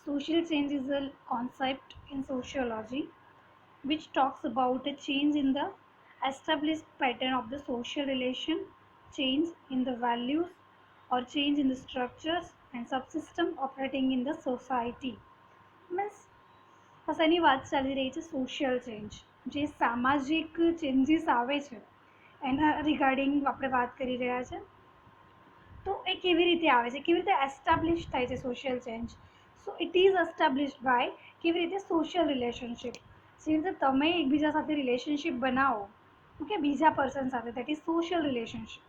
Social change is a concept in sociology which talks about a change in the established pattern of the social relation, change in the values, or change in the structures and subsystem operating in the society. Means હસાની વાત ચાલી રહી છે social change જે સામાજિક changes આવે છે એના regarding આપણે વાત કરી રહ્યા છે. તો એ કેવી રીતે આવે છે, કેવી રીતે એસ્ટાબ્લિશ થાય છે social change. So it is established by કેવી રીતે સોશિયલ રિલેશનશિપ. જે રીતે તમે એકબીજા સાથે રિલેશનશિપ બનાવો, ઓકે, બીજા પર્સન સાથે, that is social relationship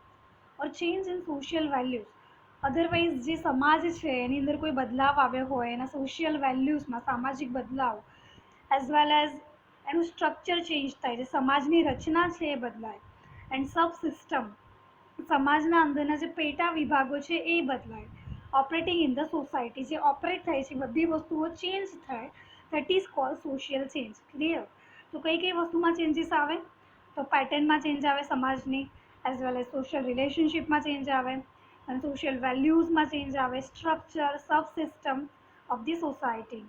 or change in social values. Otherwise જે સમાજ છે એની અંદર કોઈ બદલાવ આવ્યો હોય એના સોશિયલ વેલ્યુઝમાં સામાજિક બદલાવ એઝ વેલ એઝ એનું સ્ટ્રક્ચર ચેન્જ થાય છે, સમાજની રચના છે એ બદલાય એન્ડ સબ સિસ્ટમ સમાજના અંદરના જે પેટા વિભાગો છે એ બદલાય ઓપરેટિંગ ઇન ધ સોસાયટી, જે ઓપરેટ થાય છે બધી વસ્તુઓ ચેન્જ થાય, that is cold social change. Clear? તો કઈ કઈ વસ્તુમાં ચેન્જીસ આવે? તો પેટર્નમાં ચેન્જ આવે સમાજની, એઝ વેલ એઝ સોશિયલ રિલેશનશિપમાં ચેન્જ આવે અને સોશિયલ વેલ્યુઝમાં ચેન્જ આવે, structure sub system of the society.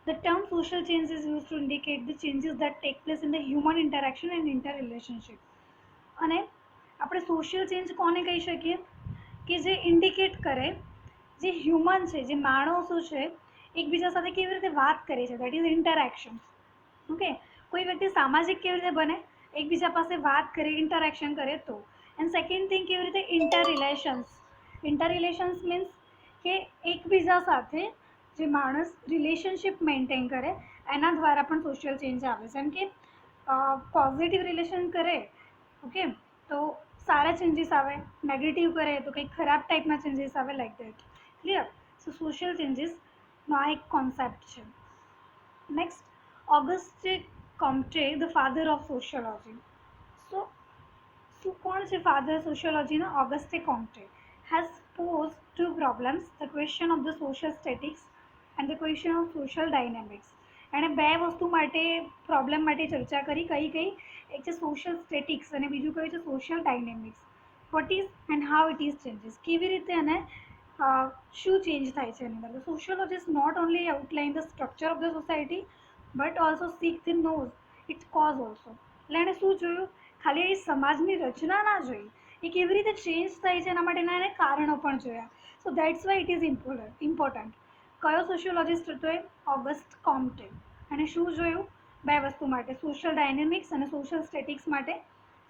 The term social change is used to indicate the changes that take place in the human interaction and interrelationship. અને આપણે social change કોને કહી શકીએ કે જે ઇન્ડિકેટ કરે જે હ્યુમન છે, જે માણસો છે એકબીજા સાથે કેવી રીતે વાત કરે છે, દેટ ઇઝ ઇન્ટરેક્શન. ઓકે, કોઈ વ્યક્તિ સામાજિક કેવી રીતે બને, એકબીજા પાસે વાત કરે, ઇન્ટરેક્શન કરે તો. એન્ડ સેકન્ડ થિંગ કેવી રીતે ઇન્ટર રિલેશન્સ મીન્સ કે એકબીજા સાથે જે માણસ રિલેશનશિપ મેન્ટેન કરે એના દ્વારા પણ સોશિયલ ચેન્જ આવે છે. જેમ કે પોઝિટિવ રિલેશન કરે, ઓકે, તો સારા ચેન્જીસ આવે, નેગેટિવ કરે તો કંઈક ખરાબ ટાઈપના ચેન્જીસ આવે, લાઈક દેટ. ક્લિયર? સો સોશિયલ ચેન્જીસનો આ એક કોન્સેપ્ટ છે. Next, Auguste Comte, the father of sociology. So શું કોણ છે ફાધર સોશિયોલોજીના? ઓગસ્ટે કોમ્ટે has posed two problems, the question of the social statics and the question of social dynamics. એણે બે વસ્તુ માટે પ્રોબ્લેમ માટે ચર્ચા કરી. કઈ કઈ? એક છે સોશિયલ સ્ટેટિક્સ અને બીજું કયું છે social dynamics. What is and how it is changes, કેવી રીતે અને શું ચેન્જ થાય છે એની અંદર. Sociologist not only outline the structure of the society but also seek the knows its cause also. એટલે એણે શું જોયું? ખાલી એ સમાજની રચના ના જોઈ, એ કેવી રીતે ચેન્જ થાય છે એના માટેના એને કારણો પણ જોયા. સો that's why it is important. કયો સોશિયોલોજીસ્ટ હતો એ? ઓગસ્ટ કોમ્ટે. અને શું જોયું? બે વસ્તુ માટે, સોશિયલ ડાયનેમિક્સ અને સોશિયલ સ્ટેટિક્સ માટે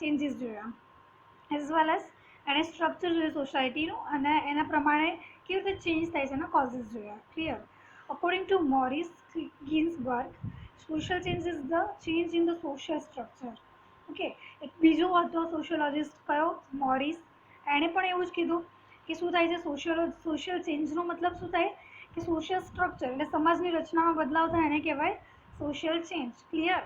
ચેન્જીસ જોયા, એઝ વેલ એઝ એણે સ્ટ્રક્ચર જોયું સોસાયટીનું અને એના પ્રમાણે કેવી રીતે ચેન્જ થાય છે એના કોઝિસ જોયા. Clear? According to Morris Ginsberg, social change is the change in the social structure. Okay, એક બીજો હતો સોશિયોલોજીસ્ટ કયો? મોરિસ. એણે પણ એવું જ કીધું કે શું થાય છે સોશિયલ ચેન્જનો મતલબ શું થાય કે સોશિયલ સ્ટ્રક્ચર એટલે સમાજની રચનામાં બદલાવ થાય એને કહેવાય social change. Clear?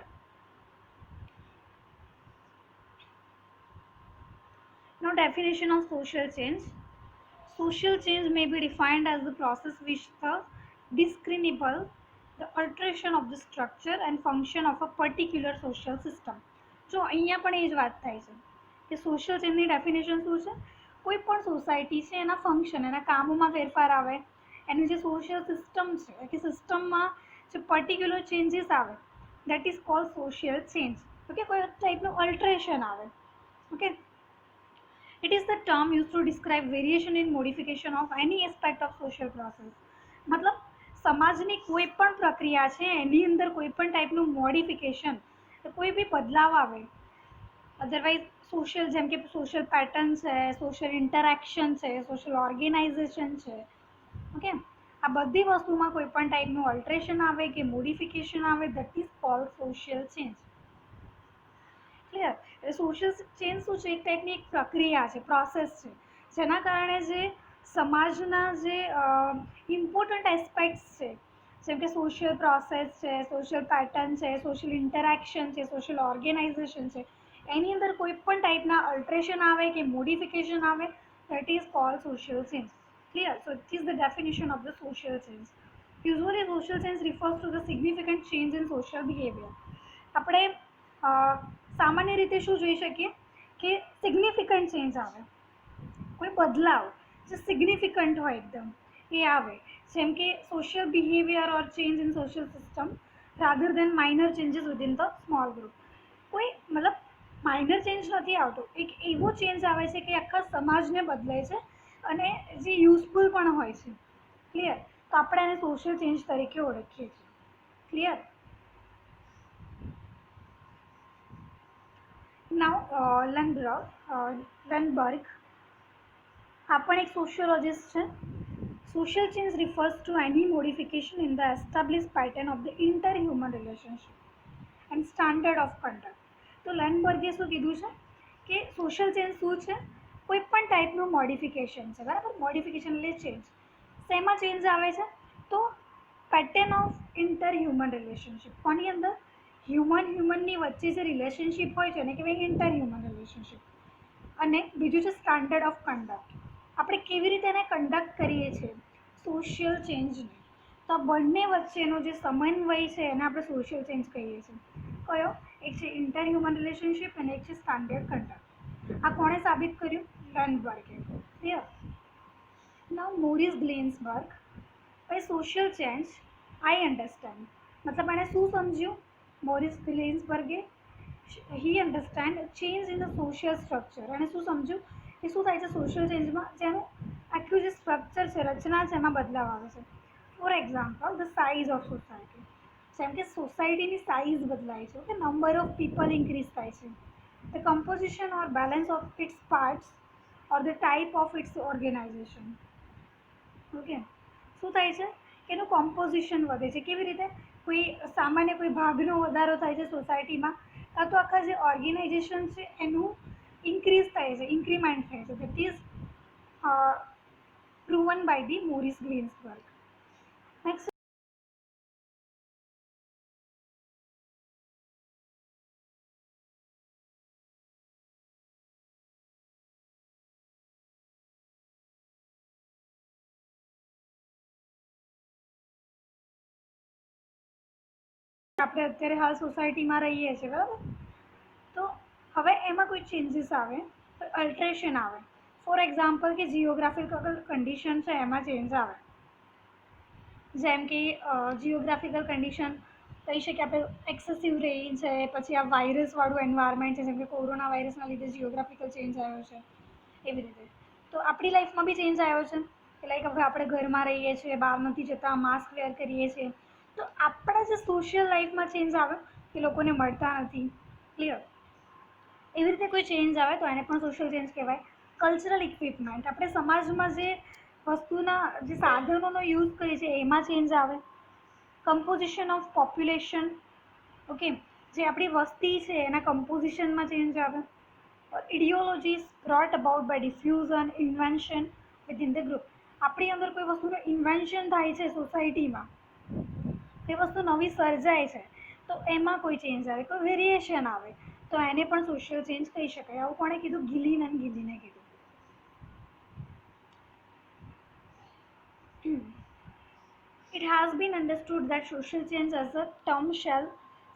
Now, definition of social change. Social change may be defined as the process which the discernible, the alteration of the structure and function of a particular social system. જો અહીંયા પણ એ જ વાત થાય છે કે social ચેન્જની definition શું છે? કોઈ પણ સોસાયટી છે એના ફંક્શન, એના કામોમાં ફેરફાર આવે, એની જે સોશિયલ સિસ્ટમ છે કે સિસ્ટમમાં જે પર્ટિક્યુલર ચેન્જીસ આવે, that is cold social change. Okay, કોઈ ટાઈપનું અલ્ટરેશન આવે. Okay, it is the term used to describe variation in modification of any aspect of social process. મતલબ સમાજની કોઈ પણ પ્રક્રિયા છે એની અંદર કોઈ પણ ટાઈપનું મોડિફિકેશન, કોઈ બી બદલાવ આવે. અધરવાઇઝ સોશિયલ, જેમ કે સોશિયલ પેટર્ન છે, સોશિયલ ઇન્ટરેક્શન છે, સોશિયલ ઓર્ગેનાઇઝેશન છે, ઓકે, આ બધી વસ્તુમાં કોઈ પણ ટાઈપનું અલ્ટરેશન આવે કે મોડિફિકેશન આવે, that is cold social change. Clear? એટલે સોશિયલ ચેન્જ શું છે? એક ટાઈપની એક પ્રક્રિયા છે, પ્રોસેસ છે, જેના કારણે જે સમાજના જે ઇમ્પોર્ટન્ટ એસ્પેક્ટ્સ છે, જેમ કે સોશિયલ પ્રોસેસ છે, સોશિયલ પેટર્ન છે, સોશિયલ ઇન્ટરેક્શન છે, સોશિયલ ઓર્ગેનાઇઝેશન છે, એની અંદર કોઈ પણ ટાઈપના અલ્ટરેશન આવે કે મોડિફિકેશન આવે, that is cold social change. Clear? So it is the definition of the social change. Usually, social change refers to the significant change in social behavior. આપણે સામાન્ય રીતે શું જોઈ શકીએ કે સિગ્નિફિકન્ટ ચેન્જ આવે, કોઈ બદલાવ જે સિગ્નિફિકન્ટ હોય એકદમ, એ આવે, જેમ કે social behaviour or change in social system rather then minor changes within the small group. કોઈ મતલબ માઇનર ચેન્જ નથી આવતો, એક એવો ચેન્જ આવે છે કે આખા સમાજને બદલે છે અને જે યુઝફુલ પણ હોય છે. ક્લિયર? તો આપણે એને સોશિયલ ચેન્જ તરીકે ઓળખીએ છીએ. ક્લિયર? નાઉ લર્નબર્ગ આ પણ એક સોશિયોલોજિસ્ટ છે. Social change refers two any modification in the establish pattern of the inter human relationship and standard of conduct. તો લર્નબર્ગે શું કીધું છે કે સોશિયલ ચેન્જ શું છે? કોઈ પણ ટાઈપનું મોડિફિકેશન છે, બરાબર? મોડિફિકેશન એટલે ચેન્જ. શેમાં ચેન્જ આવે છે? તો pattern of inter human relationship. કોની અંદર? હ્યુમનની વચ્ચે જે રિલેશનશિપ હોય છે એને કહેવાય ઇન્ટર હ્યુમન રિલેશનશિપ. અને બીજું છે સ્ટાન્ડર્ડ ઓફ કન્ડક્ટ. આપણે કેવી રીતે એને કન્ડક્ટ કરીએ છીએ સોશિયલ ચેન્જને. તો આ બંને વચ્ચેનો જે સમન્વય છે એને આપણે સોશિયલ ચેન્જ કહીએ છીએ. કયો? એક છે ઇન્ટર હ્યુમન રિલેશનશિપ અને એક છે સ્ટાન્ડર્ડ કન્ડક્ટ. આ કોણે સાબિત કર્યું? લર્નબર્ગે. Clear? Now Morris Ginsberg by social change I understand. मतलब मैंने શું સમજ્યું? મોરિસ ગ્લેન્સબર્ગે he understand change in the social structure. અને શું સમજ્યું કે શું થાય છે સોશિયલ ચેન્જમાં? જેનું આખું જે સ્ટ્રક્ચર છે, રચના છે, એમાં બદલાવ આવે છે. For example the size of society. જેમ કે સોસાયટીની સાઇઝ બદલાય છે, okay, number of people increase થાય છે. The composition or balance of its parts or the type of its organization. Okay, શું થાય છે કે એનું કોમ્પોઝિશન વધે છે. કેવી રીતે? કોઈ સામાન્ય કોઈ ભાગનો વધારો થાય છે સોસાયટીમાં, કાં તો આખા જે ઓર્ગેનાઇઝેશન છે એનું ઇન્ક્રીઝ થાય છે, ઇન્ક્રીમેન્ટ થાય છે. That is proven by the Maurice Greensburg. Next, આપણે અત્યારે હાલ સોસાયટીમાં રહીએ છીએ, બરાબર? તો હવે એમાં કોઈ ચેન્જીસ આવે તો અલ્ટરેશન આવે. ફોર એક્ઝામ્પલ કે જિયોગ્રાફિકલ કન્ડિશન છે એમાં ચેન્જ આવે. જેમ કે જિયોગ્રાફિકલ કન્ડિશન કહી શકીએ આપણે એક્સેસિવ રેઇન છે, પછી આ વાયરસવાળું એન્વાયરમેન્ટ છે, જેમ કે કોરોના વાયરસના લીધે જિયોગ્રાફિકલ ચેન્જ આવ્યો છે, એવી રીતે. તો આપણી લાઈફમાં બી ચેન્જ આવ્યો છે કે લાઈક હવે આપણે ઘરમાં રહીએ છીએ, બહાર નથી જતા, માસ્ક વેર કરીએ છીએ. તો આપણા જે સોશિયલ લાઈફમાં ચેન્જ આવે એ લોકોને મળતા નથી. ક્લિયર? એવી રીતે કોઈ ચેન્જ આવે તો એને પણ સોશિયલ ચેન્જ કહેવાય. કલ્ચરલ ઇક્વિપમેન્ટ, આપણે સમાજમાં જે વસ્તુના જે સાધનોનો યુઝ કરીએ છીએ એમાં ચેન્જ આવે. કમ્પોઝિશન ઓફ પોપ્યુલેશન, ઓકે, જે આપણી વસ્તી છે એના કમ્પોઝિશનમાં ચેન્જ આવે. Ideologies brought about by diffusion invention within the group. આપણી અંદર કોઈ વસ્તુનું ઇન્વેન્શન થાય છે સોસાયટીમાં, એ વસ્તુ નવી સર્જાય છે, તો એમાં કોઈ ચેન્જ આવે, કોઈ વેરિએશન આવે, તો એને પણ સોશિયલ ચેન્જ કહી શકાય. આવું કોણે કીધું? ગિલિન અને ગિલિને કીધું. It has been understood that social change as a term shall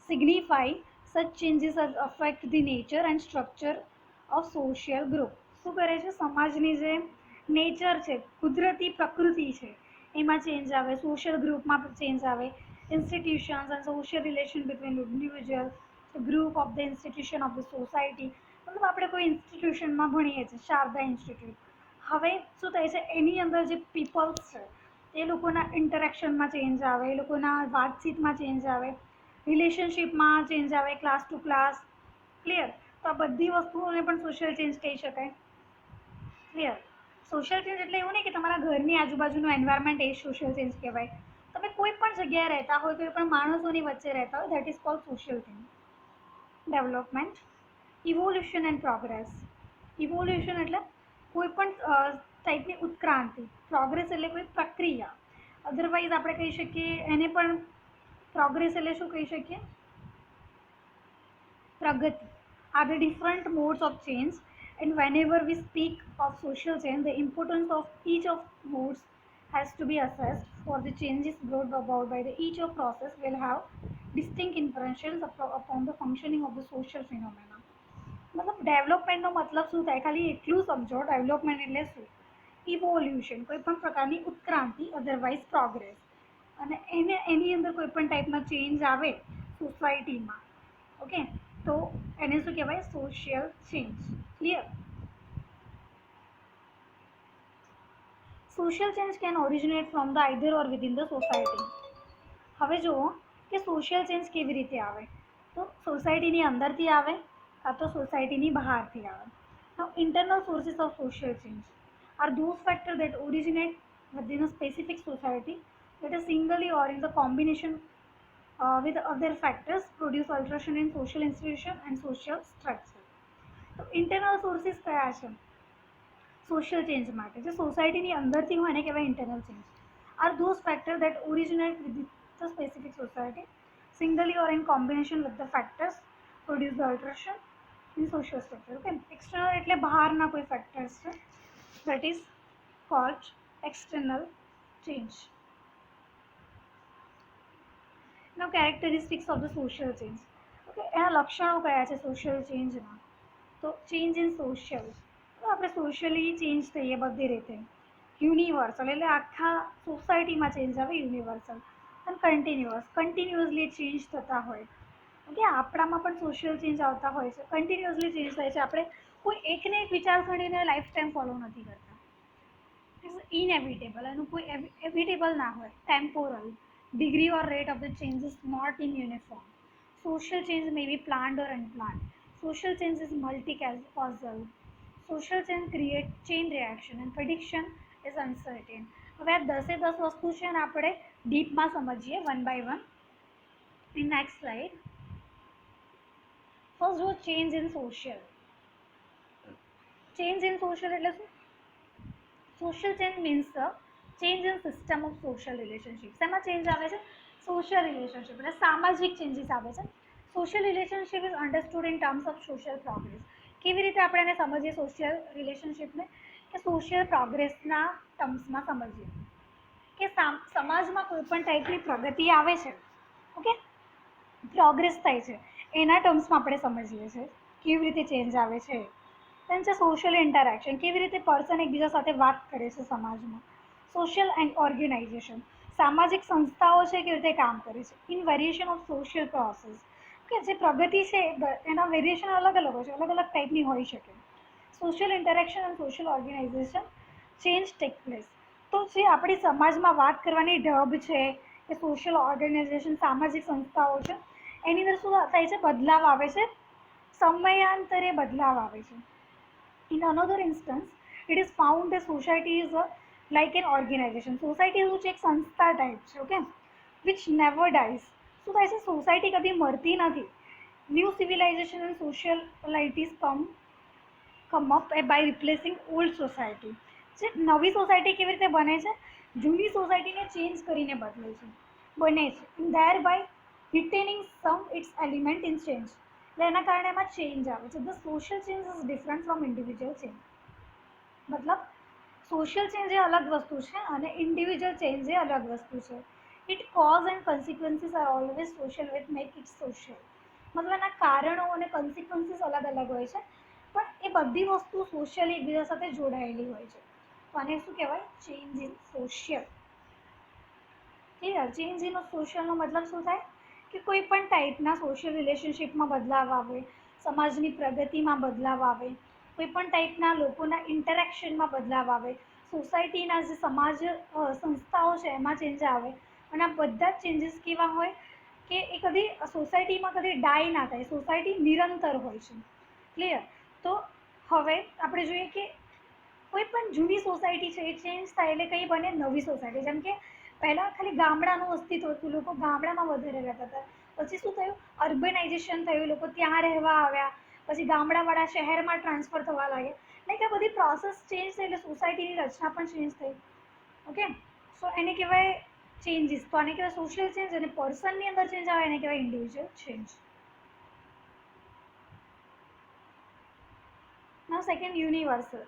signify such changes as affect the nature and structure of social group. શું કરે છે? સમાજની જે નેચર છે, કુદરતી પ્રકૃતિ છે, એમાં ચેન્જ આવે. સોશિયલ ગ્રુપમાં ચેન્જ આવે. Institutions and social relation between individual, group of the institution of the society. મતલબ આપણે કોઈ ઇન્સ્ટિટ્યુશનમાં ભણીએ છીએ, શારદા ઇન્સ્ટિટ્યૂટ. હવે શું થાય છે એની અંદર જે પીપલ્સ છે એ લોકોના ઇન્ટરેક્શનમાં ચેન્જ આવે, એ લોકોના વાતચીતમાં ચેન્જ આવે, રિલેશનશિપમાં ચેન્જ આવે, ક્લાસ ટુ ક્લાસ. ક્લિયર? તો આ બધી વસ્તુઓને પણ સોશિયલ ચેન્જ કહી શકાય. ક્લિયર? સોશિયલ ચેન્જ એટલે એવું નહીં કે તમારા ઘરની આજુબાજુનું એન્વાયરમેન્ટ એ સોશિયલ ચેન્જ કહેવાય. તમે કોઈ પણ જગ્યાએ રહેતા હોય, કોઈ પણ માણસોની વચ્ચે રહેતા હોય, that is cold social change. Development, evolution and progress. Evolution એટલે કોઈ પણ ટાઈપની ઉત્ક્રાંતિ. પ્રોગ્રેસ એટલે કોઈ પ્રક્રિયા. અધરવાઇઝ આપણે કહી શકીએ એને પણ પ્રોગ્રેસ એટલે શું કહી શકીએ? પ્રગતિ. Are the different modes of change, and whenever we speak of social change, the importance of each of modes has to be assessed. For the changes brought about by the each of process will have distinct influences upon the functioning of the social phenomena. મતલબ ડેવલપમેન્ટનો મતલબ શું થાય ખાલી એટલું સમજો. Development એટલે શું? Evolution, કોઈ પણ પ્રકારની ઉત્ક્રાંતિ, અધરવાઇઝ પ્રોગ્રેસ. અને એની અંદર કોઈ પણ ટાઈપના ચેન્જ આવે સોસાયટીમાં, ઓકે, તો એને શું કહેવાય? Social change. Clear? Social change can originate from the either or within the society. હવે જુઓ કે સોશિયલ ચેન્જ કેવી રીતે આવે. તો સોસાયટીની અંદરથી આવે કાં તો સોસાયટીની બહારથી આવે. Now, internal sources of social change are those factors that originate within a specific society, that is singly or in the combination with other factors produce alteration in social institution and social structure. તો internal sources કયા છે social change માટે? જે સોસાયટીની અંદરથી હોય એને કહેવાય internal change. Are those factor that originate with the specific society, singly or in combination with the factors produce the alteration in social structure. Okay, external એટલે બહારના કોઈ ફેક્ટર્સ છે, that is called external change. Now, characteristics of the social change. Okay, એના લક્ષણો કયા છે social ચેન્જના? તો change in social, તો આપણે સોશિયલી ચેન્જ થઈએ બધી રીતે. યુનિવર્સલ એટલે આખા સોસાયટીમાં ચેન્જ આવે, યુનિવર્સલ. અને કન્ટિન્યુઅસલી ચેન્જ થતા હોય. ઓકે, આપણામાં પણ સોશિયલ ચેન્જ આવતા હોય છે, કન્ટિન્યુઅસલી ચેન્જ થાય છે. આપણે કોઈ એકને એક વિચારસરણીને લાઈફ ટાઈમ ફોલો નથી કરતા. ઇટ્સ ઇનએવિટેબલ, એનું કોઈ એવિટેબલ ના હોય. Temporal, degree or rate of the change is not in uniform. Social change may be planned or unplanned. Social change is multi-causal. Social change create chain reaction and prediction is uncertain. હવે આ 10 વસ્તુ છે ને આપણે ડીપમાં સમજીએ one by one. In next slide. First જો change in social. Change in social એટલે શું? Social change means the change in system of social relationship. એમાં ચેન્જ આવે છે સોશિયલ રિલેશનશિપ, એટલે સામાજિક ચેન્જીસ આવે છે. Social relationship is understood in terms of social progress. કેવી રીતે આપણે એને સમજીએ સોશિયલ રિલેશનશિપને? કે સોશિયલ પ્રોગ્રેસના ટર્મ્સમાં સમજીએ કે સમાજમાં કોઈ પણ ટાઈપની પ્રગતિ આવે છે, ઓકે, પ્રોગ્રેસ થાય છે, એના ટર્મ્સમાં આપણે સમજીએ છીએ કેવી રીતે ચેન્જ આવે છે. દેન છે સોશિયલ ઇન્ટરેક્શન, કેવી રીતે પર્સન એકબીજા સાથે વાત કરે છે સમાજમાં. સોશિયલ ઓર્ગેનાઇઝેશન, સામાજિક સંસ્થાઓ છે કેવી રીતે કામ કરે છે. In variation of social process, કે જે પ્રગતિ છે એના વેરિએશન અલગ અલગ હોય છે, અલગ અલગ ટાઈપની હોઈ શકે. Social interaction and social organization change take place. તો જે આપણી સમાજમાં વાત કરવાની ઢબ છે કે સોશિયલ ઓર્ગેનાઇઝેશન, સામાજિક સંસ્થાઓ છે, એની અંદર શું થાય છે? બદલાવ આવે છે, સમયાંતરે બદલાવ આવે છે. In another instance, it is found that society is like an organization. Society શું છે? એક સંસ્થા ટાઈપ છે, ઓકે, which never dies. શું થાય છે? સોસાયટી કદી મરતી નથી. New civilisation and socialities come up by replacing old society. જે નવી સોસાયટી કેવી રીતે બને છે? જૂની સોસાયટીને ચેન્જ કરીને બને છે. There by retaining some its element in change. એટલે એના કારણે એમાં ચેન્જ આવે છે. The social change is different from individual change. મતલબ સોશિયલ ચેન્જ એ અલગ વસ્તુ છે અને ઇન્ડિવિજ્યુઅલ ચેન્જ એ અલગ વસ્તુ છે. It cause and consequences are always social with make it social. મતલબ એના કારણો અને કન્સિક્વન્સીસ અલગ અલગ હોય છે, પણ એ બધી વસ્તુ સોશિયલી એકબીજા સાથે જોડાયેલી હોય છે. તો આને શું કહેવાય? Change in social. Clear? Change in સોશિયલનો મતલબ શું થાય? કે કોઈ પણ ટાઈપના સોશિયલ રિલેશનશિપમાં બદલાવ આવે, સમાજની પ્રગતિમાં બદલાવ આવે, કોઈ પણ ટાઈપના લોકોના ઇન્ટરેક્શનમાં બદલાવ આવે, સોસાયટીના જે સમાજ સંસ્થાઓ છે એમાં ચેન્જ આવે. અને આ બધા જ ચેન્જીસ કેવા હોય કે એ કદી સોસાયટીમાં કદી ડાય ના થાય, સોસાયટી નિરંતર હોય છે. ક્લિયર? તો હવે આપણે જોઈએ કે કોઈ પણ જૂની સોસાયટી છે એ ચેન્જ થાય એટલે કંઈ બને? નવી સોસાયટી. જેમ કે પહેલાં ખાલી ગામડાનું અસ્તિત્વ હતું, લોકો ગામડામાં વધારે રહેતા હતા. પછી શું થયું? અર્બનાઇઝેશન થયું, લોકો ત્યાં રહેવા આવ્યા. પછી ગામડાવાળા શહેરમાં ટ્રાન્સફર થવા લાગ્યા. લાઈક આ બધી પ્રોસેસ ચેન્જ થઈ એટલે સોસાયટીની રચના પણ ચેન્જ થઈ. ઓકે, સો એને કહેવાય ચેન્જીસ. તો આને કહેવાય સોશિયલ ચેન્જ. અને પર્સનની અંદર ચેન્જ આવે એને કહેવાય individual change. Now, second, universal.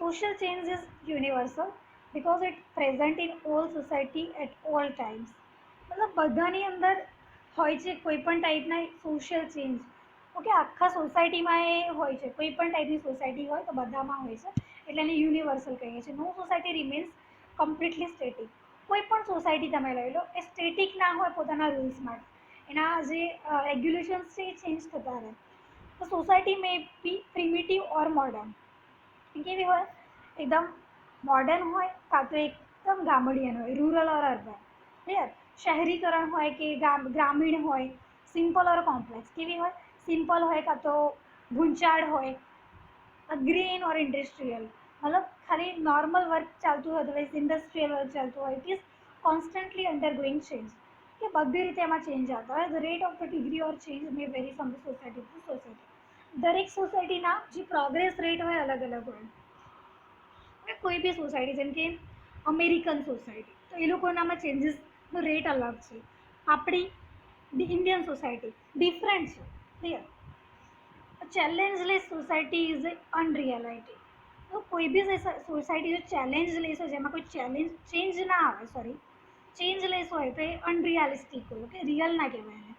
Social change is universal because it present in all society at all times. મતલબ બધાની અંદર હોય છે કોઈ પણ ટાઈપના સોશિયલ ચેન્જ. ઓકે, આખા સોસાયટીમાં એ હોય છે. કોઈ પણ ટાઈપની સોસાયટી હોય તો બધામાં હોય છે. એટલે એને યુનિવર્સલ કહીએ છીએ. નો સોસાયટી રિમેન્સ કમ્પ્લીટલી સ્ટેટિક. કોઈ પણ સોસાયટી તમે લઈ લો એ સ્ટેટિક ના હોય પોતાના રૂલ્સ માટે, એના જે રેગ્યુલેશન્સ છે એ ચેન્જ થતા રહે. તો સોસાયટી મે બી પ્રિમિટિવ ઓર મોડર્ન. કેવી હોય? એકદમ મોડર્ન હોય કાં તો એકદમ ગામડિયન હોય, રૂરલ ઓર અર્બન. ક્લિયર? શહેરીકરણ હોય કે ગ્રામીણ હોય, સિમ્પલ ઓર કોમ્પ્લેક્સ. કેવી હોય? સિમ્પલ હોય કાં તો ભૂંચાળ હોય, ગ્રીન ઓર ઇન્ડસ્ટ્રીયલ. મતલબ ખાલી નોર્મલ વર્ક ચાલતું હોય અદરવાઇઝ ઇન્ડસ્ટ્રીયલ વર્ક ચાલતું હોય. It is constantly undergoing change. કે બધી રીતે એમાં ચેન્જ આવતા હોય. The rate of the degree or change may vary from the society to society. દરેક સોસાયટીના જે પ્રોગ્રેસ રેટ હોય અલગ અલગ હોય. કોઈ બી સોસાયટી જેમ કે અમેરિકન સોસાયટી, તો એ લોકોનામાં ચેન્જીસનો રેટ અલગ છે. આપણી ઇન્ડિયન સોસાયટી ડિફરન્ટ છે. Clear? Challengeless society is unreality. તો કોઈ બી સોસાયટી જો ચેલેન્જ લેશો, જેમાં કોઈ ચેન્જ ના આવે, ચેન્જ લેસ હોય તો એ અનરિયાલિસ્ટિક હોય. કે રિયલ ના કહેવાય એને.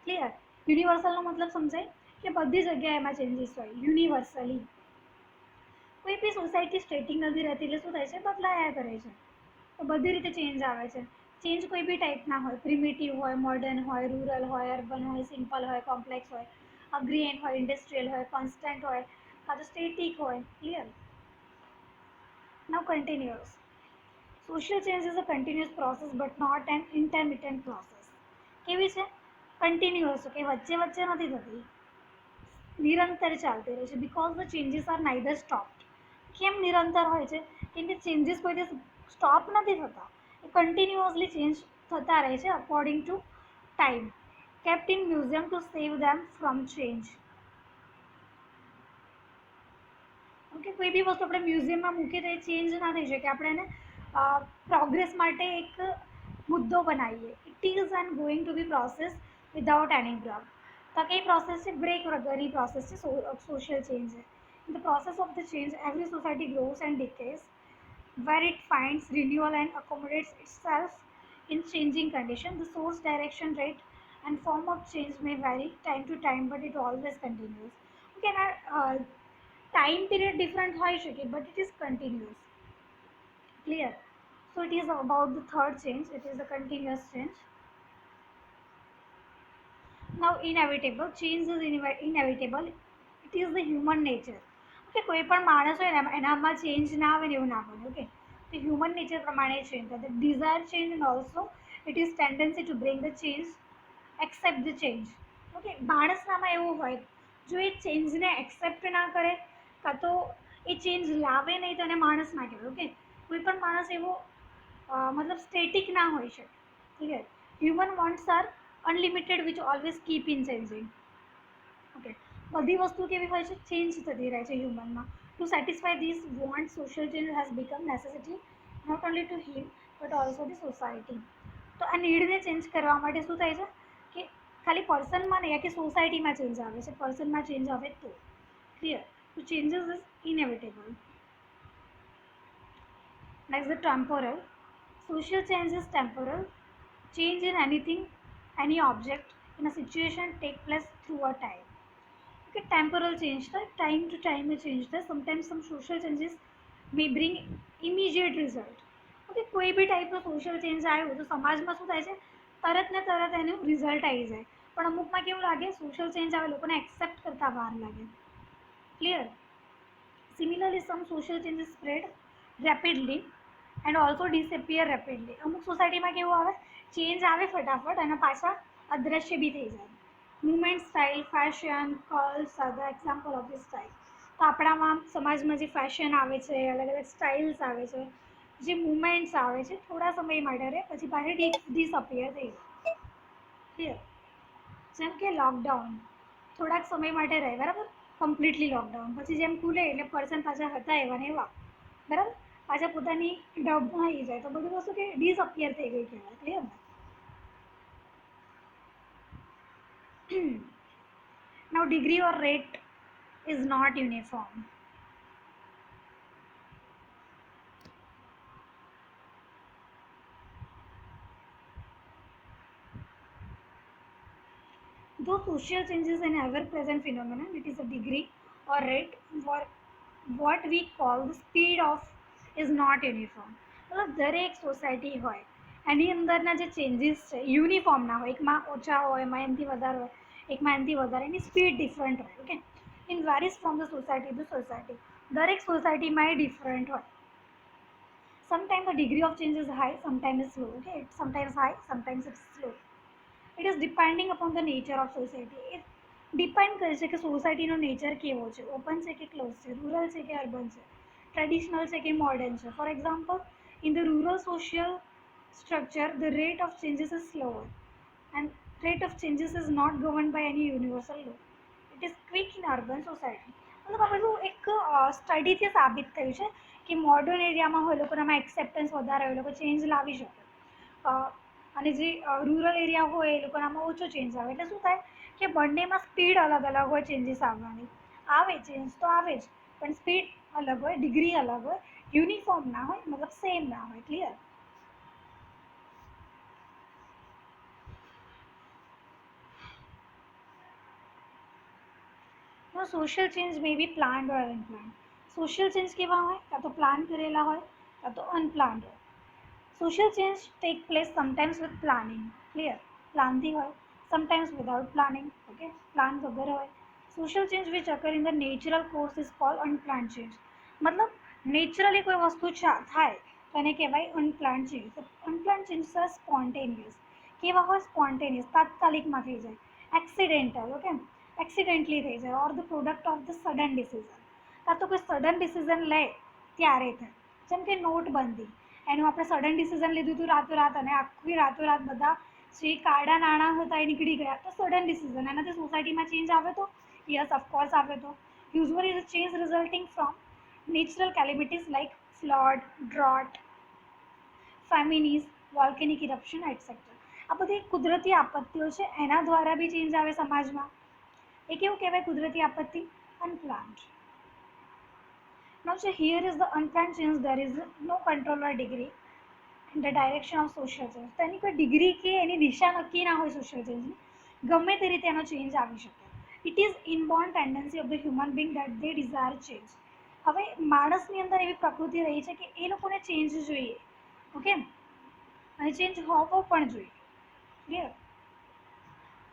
ક્લિયર? યુનિવર્સલનો મતલબ સમજાય કે બધી જગ્યાએ એમાં ચેન્જીસ હોય યુનિવર્સલી. કોઈ બી સોસાયટી સ્ટેટિક નથી રહેતી, એટલે શું થાય છે? બદલાયા કરે છે. તો બધી રીતે ચેન્જ આવે છે. ચેન્જ કોઈ બી ટાઈપના હોય, પ્રિમિટિવ હોય, મોડર્ન હોય, રૂરલ હોય, અર્બન હોય, સિમ્પલ હોય, કોમ્પ્લેક્સ હોય, અગ્રીએન હોય, ઇન્ડસ્ટ્રીયલ હોય, કોન્સ્ટન્ટ હોય, કાં તો સ્ટેટિક હોય. Clear? Now continuous. Social change is a continuous process but not an intermittent process. કેવી છે? કન્ટિન્યુઅસ, કે વચ્ચે વચ્ચે નથી થતી, નિરંતર ચાલતી રહે છે. Because the changes are neither stopped. કેમ નિરંતર હોય છે? કેમ કે ચેન્જીસ કોઈ દિવસ સ્ટોપ નથી થતા, એ કન્ટિન્યુઅસલી ચેન્જ થતા રહે છે according to time. Kept in museum to save them from change. Okay, કોઈ બી વસ્તુ આપણે મ્યુઝિયમમાં મૂકીએ તો એ ચેન્જ ના થઈ શકે. આપણે એને પ્રોગ્રેસ માટે એક મુદ્દો બનાવીએ. It is and going to be process without any break. તો કઈ પ્રોસેસ છે? બ્રેક વગરની પ્રોસેસ છે સોશિયલ ચેન્જ છે. In the process of the change, every society grows and decays, where it finds renewal and accommodates itself in changing conditions. The source, direction, rate, and form of change may vary time to time, but it always continues. Okay, now time period different હોઈ શકે, but it is continuous. Clear? So it is about the third change. It is a continuous change. Now inevitable change is inevitable. It is the human nature. Okay, કોઈ પણ માણસ હોય ને એનામાં change ના આવે ને એવું ના બને. ઓકે, તો હ્યુમન નેચર પ્રમાણે ચેન્જ થાય. Desire change and also it is tendency to bring the change, accept the change. Okay, માણસનામાં એવું હોય, જો એ ચેન્જને એક્સેપ્ટ ના કરે કાં તો એ ચેન્જ લાવે નહીં તો એને માણસ ના કહેવાય. ઓકે, કોઈ પણ માણસ એવો મતલબ સ્ટેટિક ના હોઈ શકે. Clear? Human wants are unlimited which always keep in changing. Okay, બધી વસ્તુ કેવી હોય છે? ચેન્જ થતી રહે છે હ્યુમનમાં. To satisfy this want, social change has become necessity not only to him but also the society. તો આ નીડને ચેન્જ કરવા માટે શું થાય છે કે ખાલી પર્સનમાં નહીં, આખી સોસાયટીમાં ચેન્જ આવે છે. પર્સનમાં ચેન્જ આવે તો. ક્લિયર? તો changes is inevitable. Next, the temporal. Social change is temporal. Change in anything, any object, in a situation take place through a time. Okay, temporal change થાય, time to time A change થાય. Sometimes some social changes may bring immediate result. Okay, કોઈ બી ટાઈપનો social change આવ્યો તો સમાજમાં શું થાય છે? તરત ને તરત એનું રિઝલ્ટ આવી જાય. પણ અમુકમાં કેવું લાગે? સોશિયલ ચેન્જ આવે લોકોને એક્સેપ્ટ કરતા વાર લાગે. Clear? Similarly some social changes spread rapidly and also disappear rapidly. અમુક સોસાયટીમાં કેવું આવે? ચેન્જ આવે ફટાફટ અને પાછા અદ્રશ્ય બી થઈ જાય. Movement, style, fashion, કલ્સ are the example of this style. તો આપણામાં સમાજમાં જે ફેશન આવે છે, અલગ અલગ સ્ટાઇલ્સ આવે છે, જે મુવમેન્ટ્સ આવે છે, થોડા સમય માટે રહે પછી પાછી ડિસઅપિયર થઈ જાય. ક્લિયર? જેમ કે લોકડાઉન થોડાક સમય માટે રહે, બરાબર? કમ્પ્લીટલી લોકડાઉન પછી જેમ ખુલે એટલે પર્સન પાછા હતા એવા ને એવા, બરાબર? પાછા પોતાની ડબમાં આવી જાય તો બધું વસ્તુ કે ડિસઅપિયર થઈ ગઈ કહેવાય. Clear? Now degree or rate is not uniform. Though social change is an ever-present phenomenon, it is a degree or rate for what we call the speed of is not uniform. મતલબ દરેક society હોય એની અંદરના જે changes છે uniform ના હોય, એકમાં ઓછા હોય, એમાં એનાથી વધારે હોય, એકમાં એનાથી વધારે, એની સ્પીડ ડિફરન્ટ હોય. Okay, in varies from the society to society. દરેક સોસાયટીમાં એ ડિફરન્ટ હોય. Sometimes the degree of change is high, sometimes it's slow. Okay, it's sometimes high, sometimes it's slow. It is depending upon the nature of society. It depend કરે છે કે સોસાયટીનો nature કેવો છે, open છે કે ક્લોઝ છે, rural છે કે અર્બન છે, ટ્રેડિશનલ છે કે મોડર્ન છે. For example, in the rural social structure, the rate of changes is slower, and rate of changes is not governed by any universal law. It is quick in urban society. મતલબ આ બધું એક સ્ટડીથી સાબિત થયું છે કે modern એરિયામાં હોય લોકોનામાં એક્સેપ્ટન્સ વધારે હોય, લોકો ચેન્જ લાવી શકે. અને જે રૂરલ એરિયા હોય એ લોકોનામાં ઓછો ચેન્જ આવે. એટલે શું થાય કે બંનેમાં સ્પીડ અલગ અલગ હોય ચેન્જીસ આવવાની. આવે ચેન્જ તો આવે જ, પણ સ્પીડ અલગ હોય, ડિગ્રી અલગ હોય, યુનિફોર્મ ના હોય, મતલબ સેમ ના હોય. Clear? No social change May B planned or અનપ્લાન્ડ. Social change કેવા હોય, કાં તો પ્લાન કરેલા હોય, કાં તો અનપ્લાન્ડ હોય. Social change take place sometimes with planning. Clear? પ્લાનથી હોય, sometimes without planning. Okay, plan વગર હોય. Social change which occur in the natural course is called unplanned change. મતલબ નેચરલી કોઈ વસ્તુ થાય તો એને કહેવાય unplanned change. Unplanned change are spontaneous. કેવા હોય? સ્પોન્ટેનિયસ, તાત્કાલિકમાં થઈ જાય. એક્સિડેન્ટલ. ઓકે, એક્સિડેન્ટલી થઈ જાય, or the product of the sudden decision. કાં તો કોઈ સડન ડિસિઝન લે ત્યારે થાય. જેમ કે નોટબંધી, એનું આપણે સડન ડિસિઝન લીધું હતું રાતોરાત, અને આખી રાતોરાત બધા જે કાળા નાણાં હતા એ નીકળી ગયા. તો સડન ડિસિઝન, એનાથી સોસાયટીમાં ચેન્જ આવે તો યસ, ઓફકોર્સ આવે તો. Usually the change resulting from natural calamities like flood, drought, famines, volcanic eruption etcetera. આ બધી કુદરતી આપત્તિઓ છે, એના દ્વારા બી ચેન્જ આવે સમાજમાં. એ કેવું કહેવાય કુદરતી આપત્તિ? અનપ્લાન્ડ. Now, so here is the unplanned change. There is no control or degree in the direction of social change. તો એની કોઈ ડિગ્રી કે એની દિશા નક્કી ના હોય સોશિયલ ચેન્જની, ગમે તે રીતે એનો ચેન્જ આવી શકે. It is inborn tendency of the human being that they desire change. હવે માણસની અંદર એવી પ્રકૃતિ રહી છે કે એ લોકોને ચેન્જ જોઈએ. ઓકે, અને ચેન્જ હોવો પણ જોઈએ. Clear?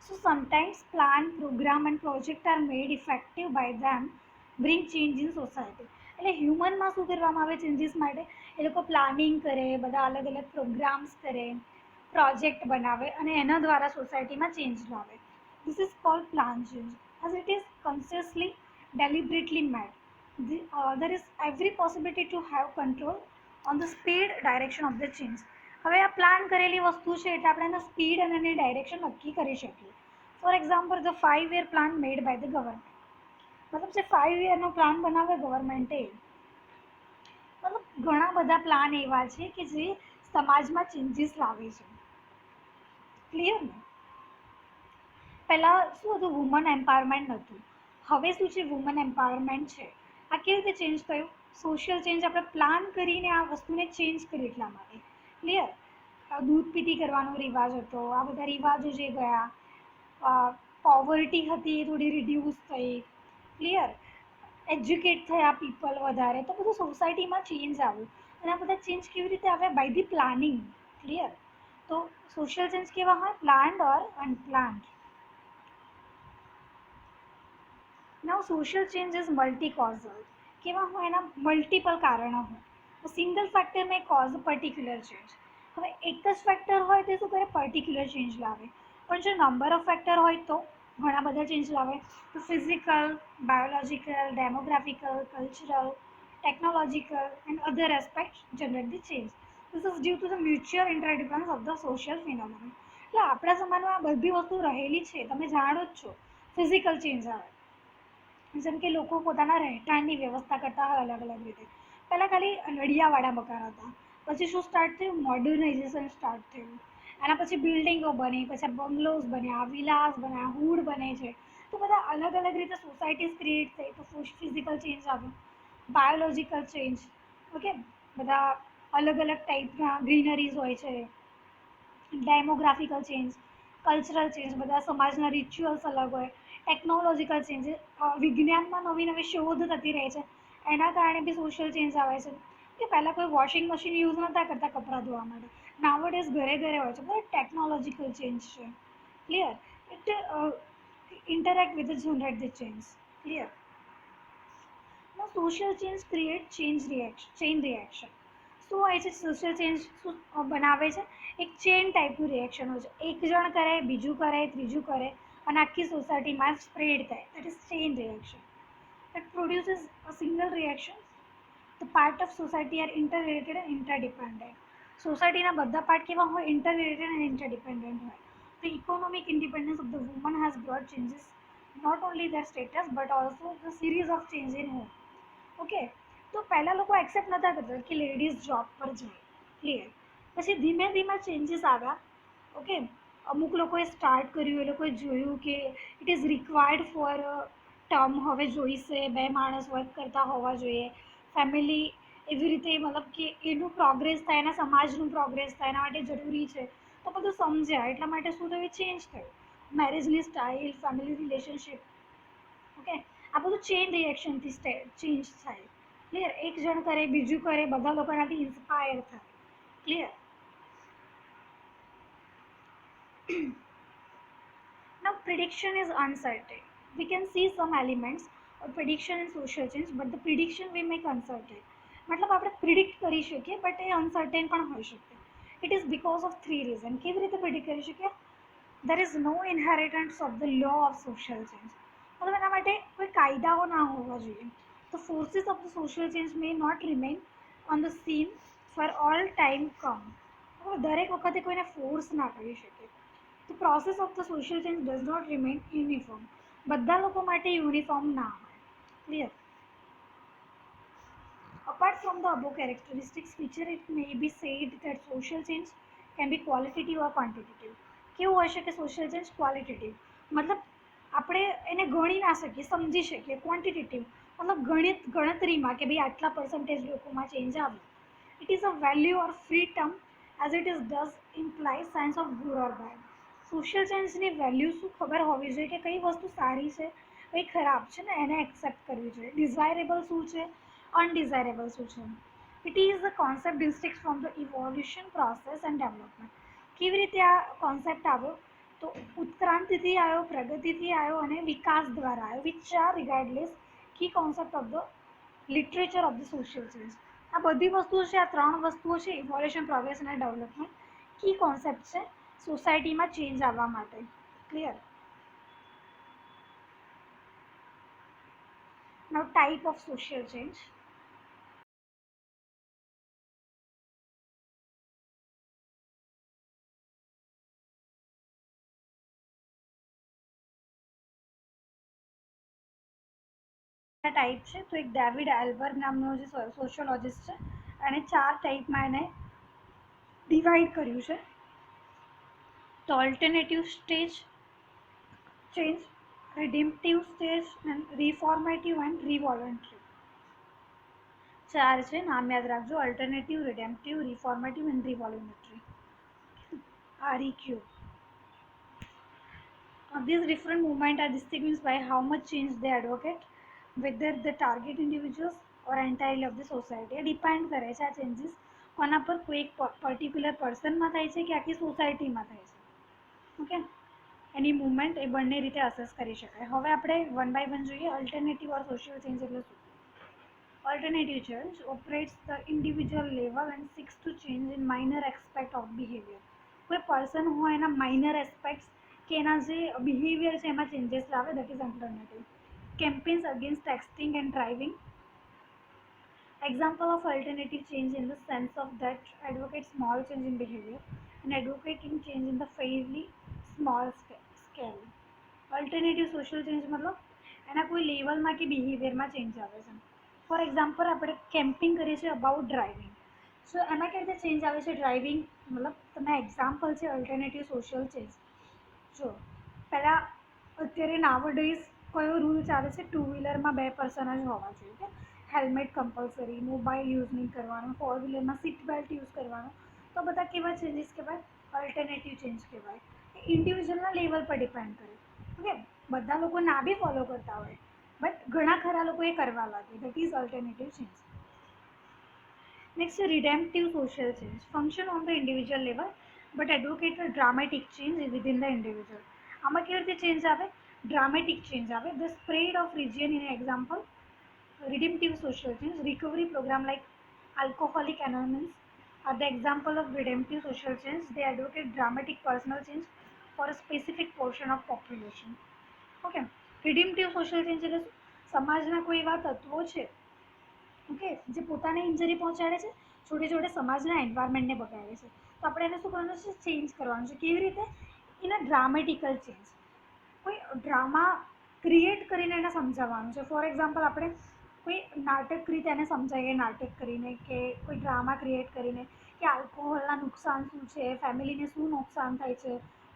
So sometimes plan, program and project are made effective by them, bring change in society. એટલે હ્યુમનમાં શું કરવામાં આવે ચેન્જીસ માટે? એ લોકો પ્લાનિંગ કરે, બધા અલગ અલગ પ્રોગ્રામ્સ કરે, પ્રોજેક્ટ બનાવે અને એના દ્વારા સોસાયટીમાં ચેન્જ લાવે. This is called plan change, as it is consciously, deliberately made. There is every possibility to have control on the speed, direction of the change. હવે આ પ્લાન કરેલી વસ્તુ છે એટલે આપણે એના સ્પીડ અને એની ડાયરેક્શન નક્કી કરી શકીએ. For example, the 5 year plan made by the government. મતલબ જે 5 yearનો પ્લાન બનાવે ગવર્મેન્ટે, મતલબ ઘણા બધા પ્લાન એવા છે કે જે સમાજમાં ચેન્જીસ લાવે છે. ક્લિયર ને? પહેલાં શું હતું? વુમન એમ્પાવરમેન્ટ નહોતું. હવે શું છે? વુમન એમ્પાવરમેન્ટ છે. આ કેવી રીતે ચેન્જ થયું? સોશિયલ ચેન્જ આપણે પ્લાન કરીને આ વસ્તુને ચેન્જ કરી એટલા માટે. ક્લિયર? દૂધ પીતી કરવાનો રિવાજ હતો, આ બધા રિવાજો જે ગયા, પોવર્ટી હતી એ થોડી રિડ્યુસ થઈ. ક્લિયર? એજ્યુકેટ થયા પીપલ વધારે, તો બધું સોસાયટીમાં ચેન્જ આવ્યું. અને આ બધા ચેન્જ કેવી રીતે આવ્યા? By the planning. ક્લિયર? તો સોશિયલ ચેન્જ કેવા હોય? Planned or unplanned. Now social change is multi causal. કેવા હોય? એના મલ્ટિપલ કારણો હોય. Single factor may cause particular change. હવે એક જ ફેક્ટર હોય તે શું કરે? પર્ટિક્યુલર ચેન્જ લાવે. પણ જો નંબર ઓફ ફેક્ટર હોય તો ઘણા બધા ચેન્જ લાવે. તો physical, biological, demographical, cultural, technological and other aspect generate the change. This is due to the mutual interdependence of the social phenomenon. એટલે આપણા સમાજમાં આ બધી વસ્તુ રહેલી છે, તમે જાણો જ છો. ફિઝિકલ ચેન્જ આવે, જેમ કે લોકો પોતાના રહેઠાણની વ્યવસ્થા કરતા હોય અલગ અલગ રીતે. પહેલાં ખાલી નળિયાવાળા મકાન હતા, પછી શું સ્ટાર્ટ થયું? મોડર્નાઇઝેશન સ્ટાર્ટ થયું. એના પછી બિલ્ડિંગો બની, પછી બંગલોઝ બન્યા, વિલાસ બન્યા, હુડ બને છે. તો બધા અલગ અલગ રીતે સોસાયટીઝ ક્રિએટ થઈ. તો ફિઝિકલ ચેન્જ આવ્યો, બાયોલોજિકલ ચેન્જ. ઓકે, બધા અલગ અલગ ટાઈપના ગ્રીનરીઝ હોય છે. ડેમોગ્રાફિકલ ચેન્જ, કલ્ચરલ ચેન્જ, બધા સમાજના રિચ્યુઅલ્સ અલગ હોય. ટેકનોલોજીકલ ચેન્જ, વિજ્ઞાનમાં નવી નવી શોધ થતી રહે છે, એના કારણે બી સોશિયલ ચેન્જ આવે છે કે પહેલાં કોઈ વોશિંગ મશીન યુઝ નહોતા કરતા કપડાં ધોવા માટે, નાવડેઝ ઘરે ઘરે હોય છે, બધા ટેકનોલોજીકલ ચેન્જ છે. Clear? It interact with the generate the change. Clear? Now social change create change reaction, chain reaction. શું હોય છે સોશિયલ ચેન્જ શું બનાવે છે? એક ચેન ટાઈપનું રિએક્શન હોય છે, એક જણ કરે, બીજું કરે, ત્રીજું કરે અને આખી સોસાયટીમાં સ્પ્રેડ થાય. That is chain reaction. It produces a single reaction. The part of society are interrelated and interdependent. સોસાયટીના બધા પાર્ટ કેવા હોય? ઇન્ટરરિલેટેડ અને ઇન્ટરડિપેન્ડન્ટ હોય. The economic independence of the woman has brought changes, not only their status but also the series of change in home. Okay, તો પહેલાં લોકો accept નહોતા કરતા કે લેડીઝ જોબ પર જાય. ક્લિયર? પછી ધીમે ધીમે ચેન્જીસ આવ્યા. ઓકે, અમુક લોકોએ સ્ટાર્ટ કર્યું, એ લોકોએ જોયું કે it is required four term હવે જોઈશે, બે માણસ વર્ક કરતા હોવા જોઈએ, ફેમિલી એવી રીતે મતલબ કે એનું પ્રોગ્રેસ થાય, એના સમાજનું પ્રોગ્રેસ થાય, એના માટે જરૂરી છે. તો બધું સમજ્યા એટલા માટે શું થયું? ચેન્જ થયું. મેરેજની સ્ટાઇલ, ફેમિલી રિલેશનશિપ. ઓકે, આ બધું ચેન રિએક્શનથી ચેન્જ થાય. ક્લિયર? એક જણ કરે, બીજું કરે, બધા લોકો એનાથી ઇન્સ્પાયર થાય. Clear? Now prediction is uncertain. We can see some elements of prediction in social change, but the prediction we make uncertain. મતલબ આપણે પ્રિડિક્ટ કરી શકીએ બટ એ અનસર્ટેન પણ હોઈ શકે. It is because of three reason. કેવી રીતે પ્રિડિક્ટ કરી શકીએ? there is no inheritance of the law of social change. મતલબ એના માટે કોઈ કાયદાઓ ના હોવા જોઈએ. The forces of the social change may not remain on the scene for all time come. દરેક વખતે કોઈને ફોર્સ ના કરી શકે. The process of the social change does not remain uniform. બધા લોકો માટે યુનિફોર્મ ના હોય. Clear? Apart from the above characteristics feature, it may be said that social change can be qualitative or quantitative. કેવું હોય છે કે સોશિયલ ચેન્જ ક્વોલિટેટિવ, મતલબ આપણે એને ગણી ના શકીએ, સમજી શકીએ. ક્વોન્ટિટેટિવ મતલબ ગણતરીમાં કે ભાઈ આટલા પર્સન્ટેજ લોકોમાં ચેન્જ આવ્યું. It is a value or free term as it is does imply science of good or bad. Social ચેન્જની વેલ્યુ શું ખબર હોવી જોઈએ કે કઈ વસ્તુ સારી છે, કઈ ખરાબ છે ને એને એક્સેપ્ટ કરવી જોઈએ. ડિઝાયરેબલ શું છે, અનડિઝાયરેબલ શું છે. It is the concept distinct from the evolution process and development. કેવી રીતે આ કોન્સેપ્ટ આવ્યો? તો ઉત્ક્રાંતિથી આવ્યો, પ્રગતિથી આવ્યો અને વિકાસ દ્વારા આવ્યો. Which are regardless key concept of the literature of the social change. આ બધી વસ્તુઓ છે, આ ત્રણ વસ્તુઓ છે, ઇવોલ્યુશન, પ્રોગ્રેસ અને ડેવલપમેન્ટ, કી કોન્સેપ્ટ છે સોસાયટીમાં ચેન્જ આવવા માટે. Clear? Now type of social change. Type છે તો એક ડેવિડ એલ્બર નામનો જે સોશિયોલોજિસ્ટ છે એણે 4 ટાઈપમાં એને ડિવાઈડ કર્યું છે. તો alternative stage change, redemptive stage and reformative and revolutionary. 4 છે, નામ યાદ રાખજો: alternative, redemptive, reformative and revolutionary. REQ. These different movements are distinguished by how much change they advocate, whether the target individuals or entirely of the society. A depend કરે છે આ changes કોના પર, કોઈ એક પર્ટિક્યુલર પર્સનમાં થાય છે કે આખી સોસાયટીમાં થાય છે. ઓકે, એની મૂવમેન્ટ એ બંને રીતે અસેસ કરી શકાય. હવે આપણે વન બાય વન જોઈએ. અલ્ટરનેટિવ ઓર સોશિયલ ચેન્જ એટલે શું? Alternative change operates the individual level and seeks to change in minor aspect of behavior. કોઈ પર્સન હોય એના માઇનર એસ્પેક્ટ્સ કે એના જે બિહેવિયર છે એમાં ચેન્જીસ લાવે, that is alternative. Campaigns against texting and driving. Example of alternative change in the sense of that advocate small change in behavior and advocating change in the fairly small scale. Alternative social change મતલબ એના કોઈ લેવલમાં કે બિહેવિયરમાં change આવે છે. For example આપણે camping કરીએ છીએ અબાઉટ ડ્રાઇવિંગ. સો એમાં કેવી રીતે ચેન્જ આવે છે ડ્રાઇવિંગ, મતલબ તમે એક્ઝામ્પલ છે અલ્ટરનેટિવ સોશિયલ ચેન્જ. જો પહેલાં અત્યારે નાવડેઝ કયો રૂલ ચાલે છે? 2 વ્હીલરમાં 2 પર્સન જ હોવા જોઈએ. કે હેલ્મેટ કમ્પલસરી, મોબાઈલ યુઝ નહીં કરવાનો, 4 વ્હીલરમાં સીટ બેલ્ટ યુઝ કરવાનો. તો બધા કેવા ચેન્જીસ કહેવાય? અલ્ટરનેટિવ ચેન્જ કહેવાય. એ ઇન્ડિવિજ્યુઅલના લેવલ પર ડિપેન્ડ કરે. ઓકે, બધા લોકો ના બી ફોલો કરતા હોય બટ ઘણા ખરા લોકો એ કરવા લાગે. That is alternative change. Next, redemptive social change. Function on the individual level, but advocate a dramatic change within the individual. આમાં કેવી રીતે ચેન્જ આવે? ડ્રામેટિક ચેન્જ આવે. The spread of region in example, redemptive social change, recovery program like Alcoholic Anonymous are the example of redemptive social change. They advocate dramatic personal change for a specific portion of population. Okay, redemptive social change એટલે સમાજના કોઈ એવા તત્વો છે, okay, જે પોતાને injury પહોંચાડે છે, જોડે જોડે સમાજના એન્વાયરમેન્ટને બગાડે છે. તો આપણે એને શું કરવાનું છે? ચેન્જ કરવાનું છે. કેવી રીતે? In a dramatical change. કોઈ ડ્રામા ક્રિએટ કરીને એને સમજાવવાનું છે. ફોર એક્ઝામ્પલ, આપણે કોઈ નાટક રીતે એને સમજાવીએ, નાટક કરીને કે કોઈ ડ્રામા ક્રિએટ કરીને કે આલ્કોહોલના નુકસાન શું છે, ફેમિલીને શું નુકસાન થાય છે,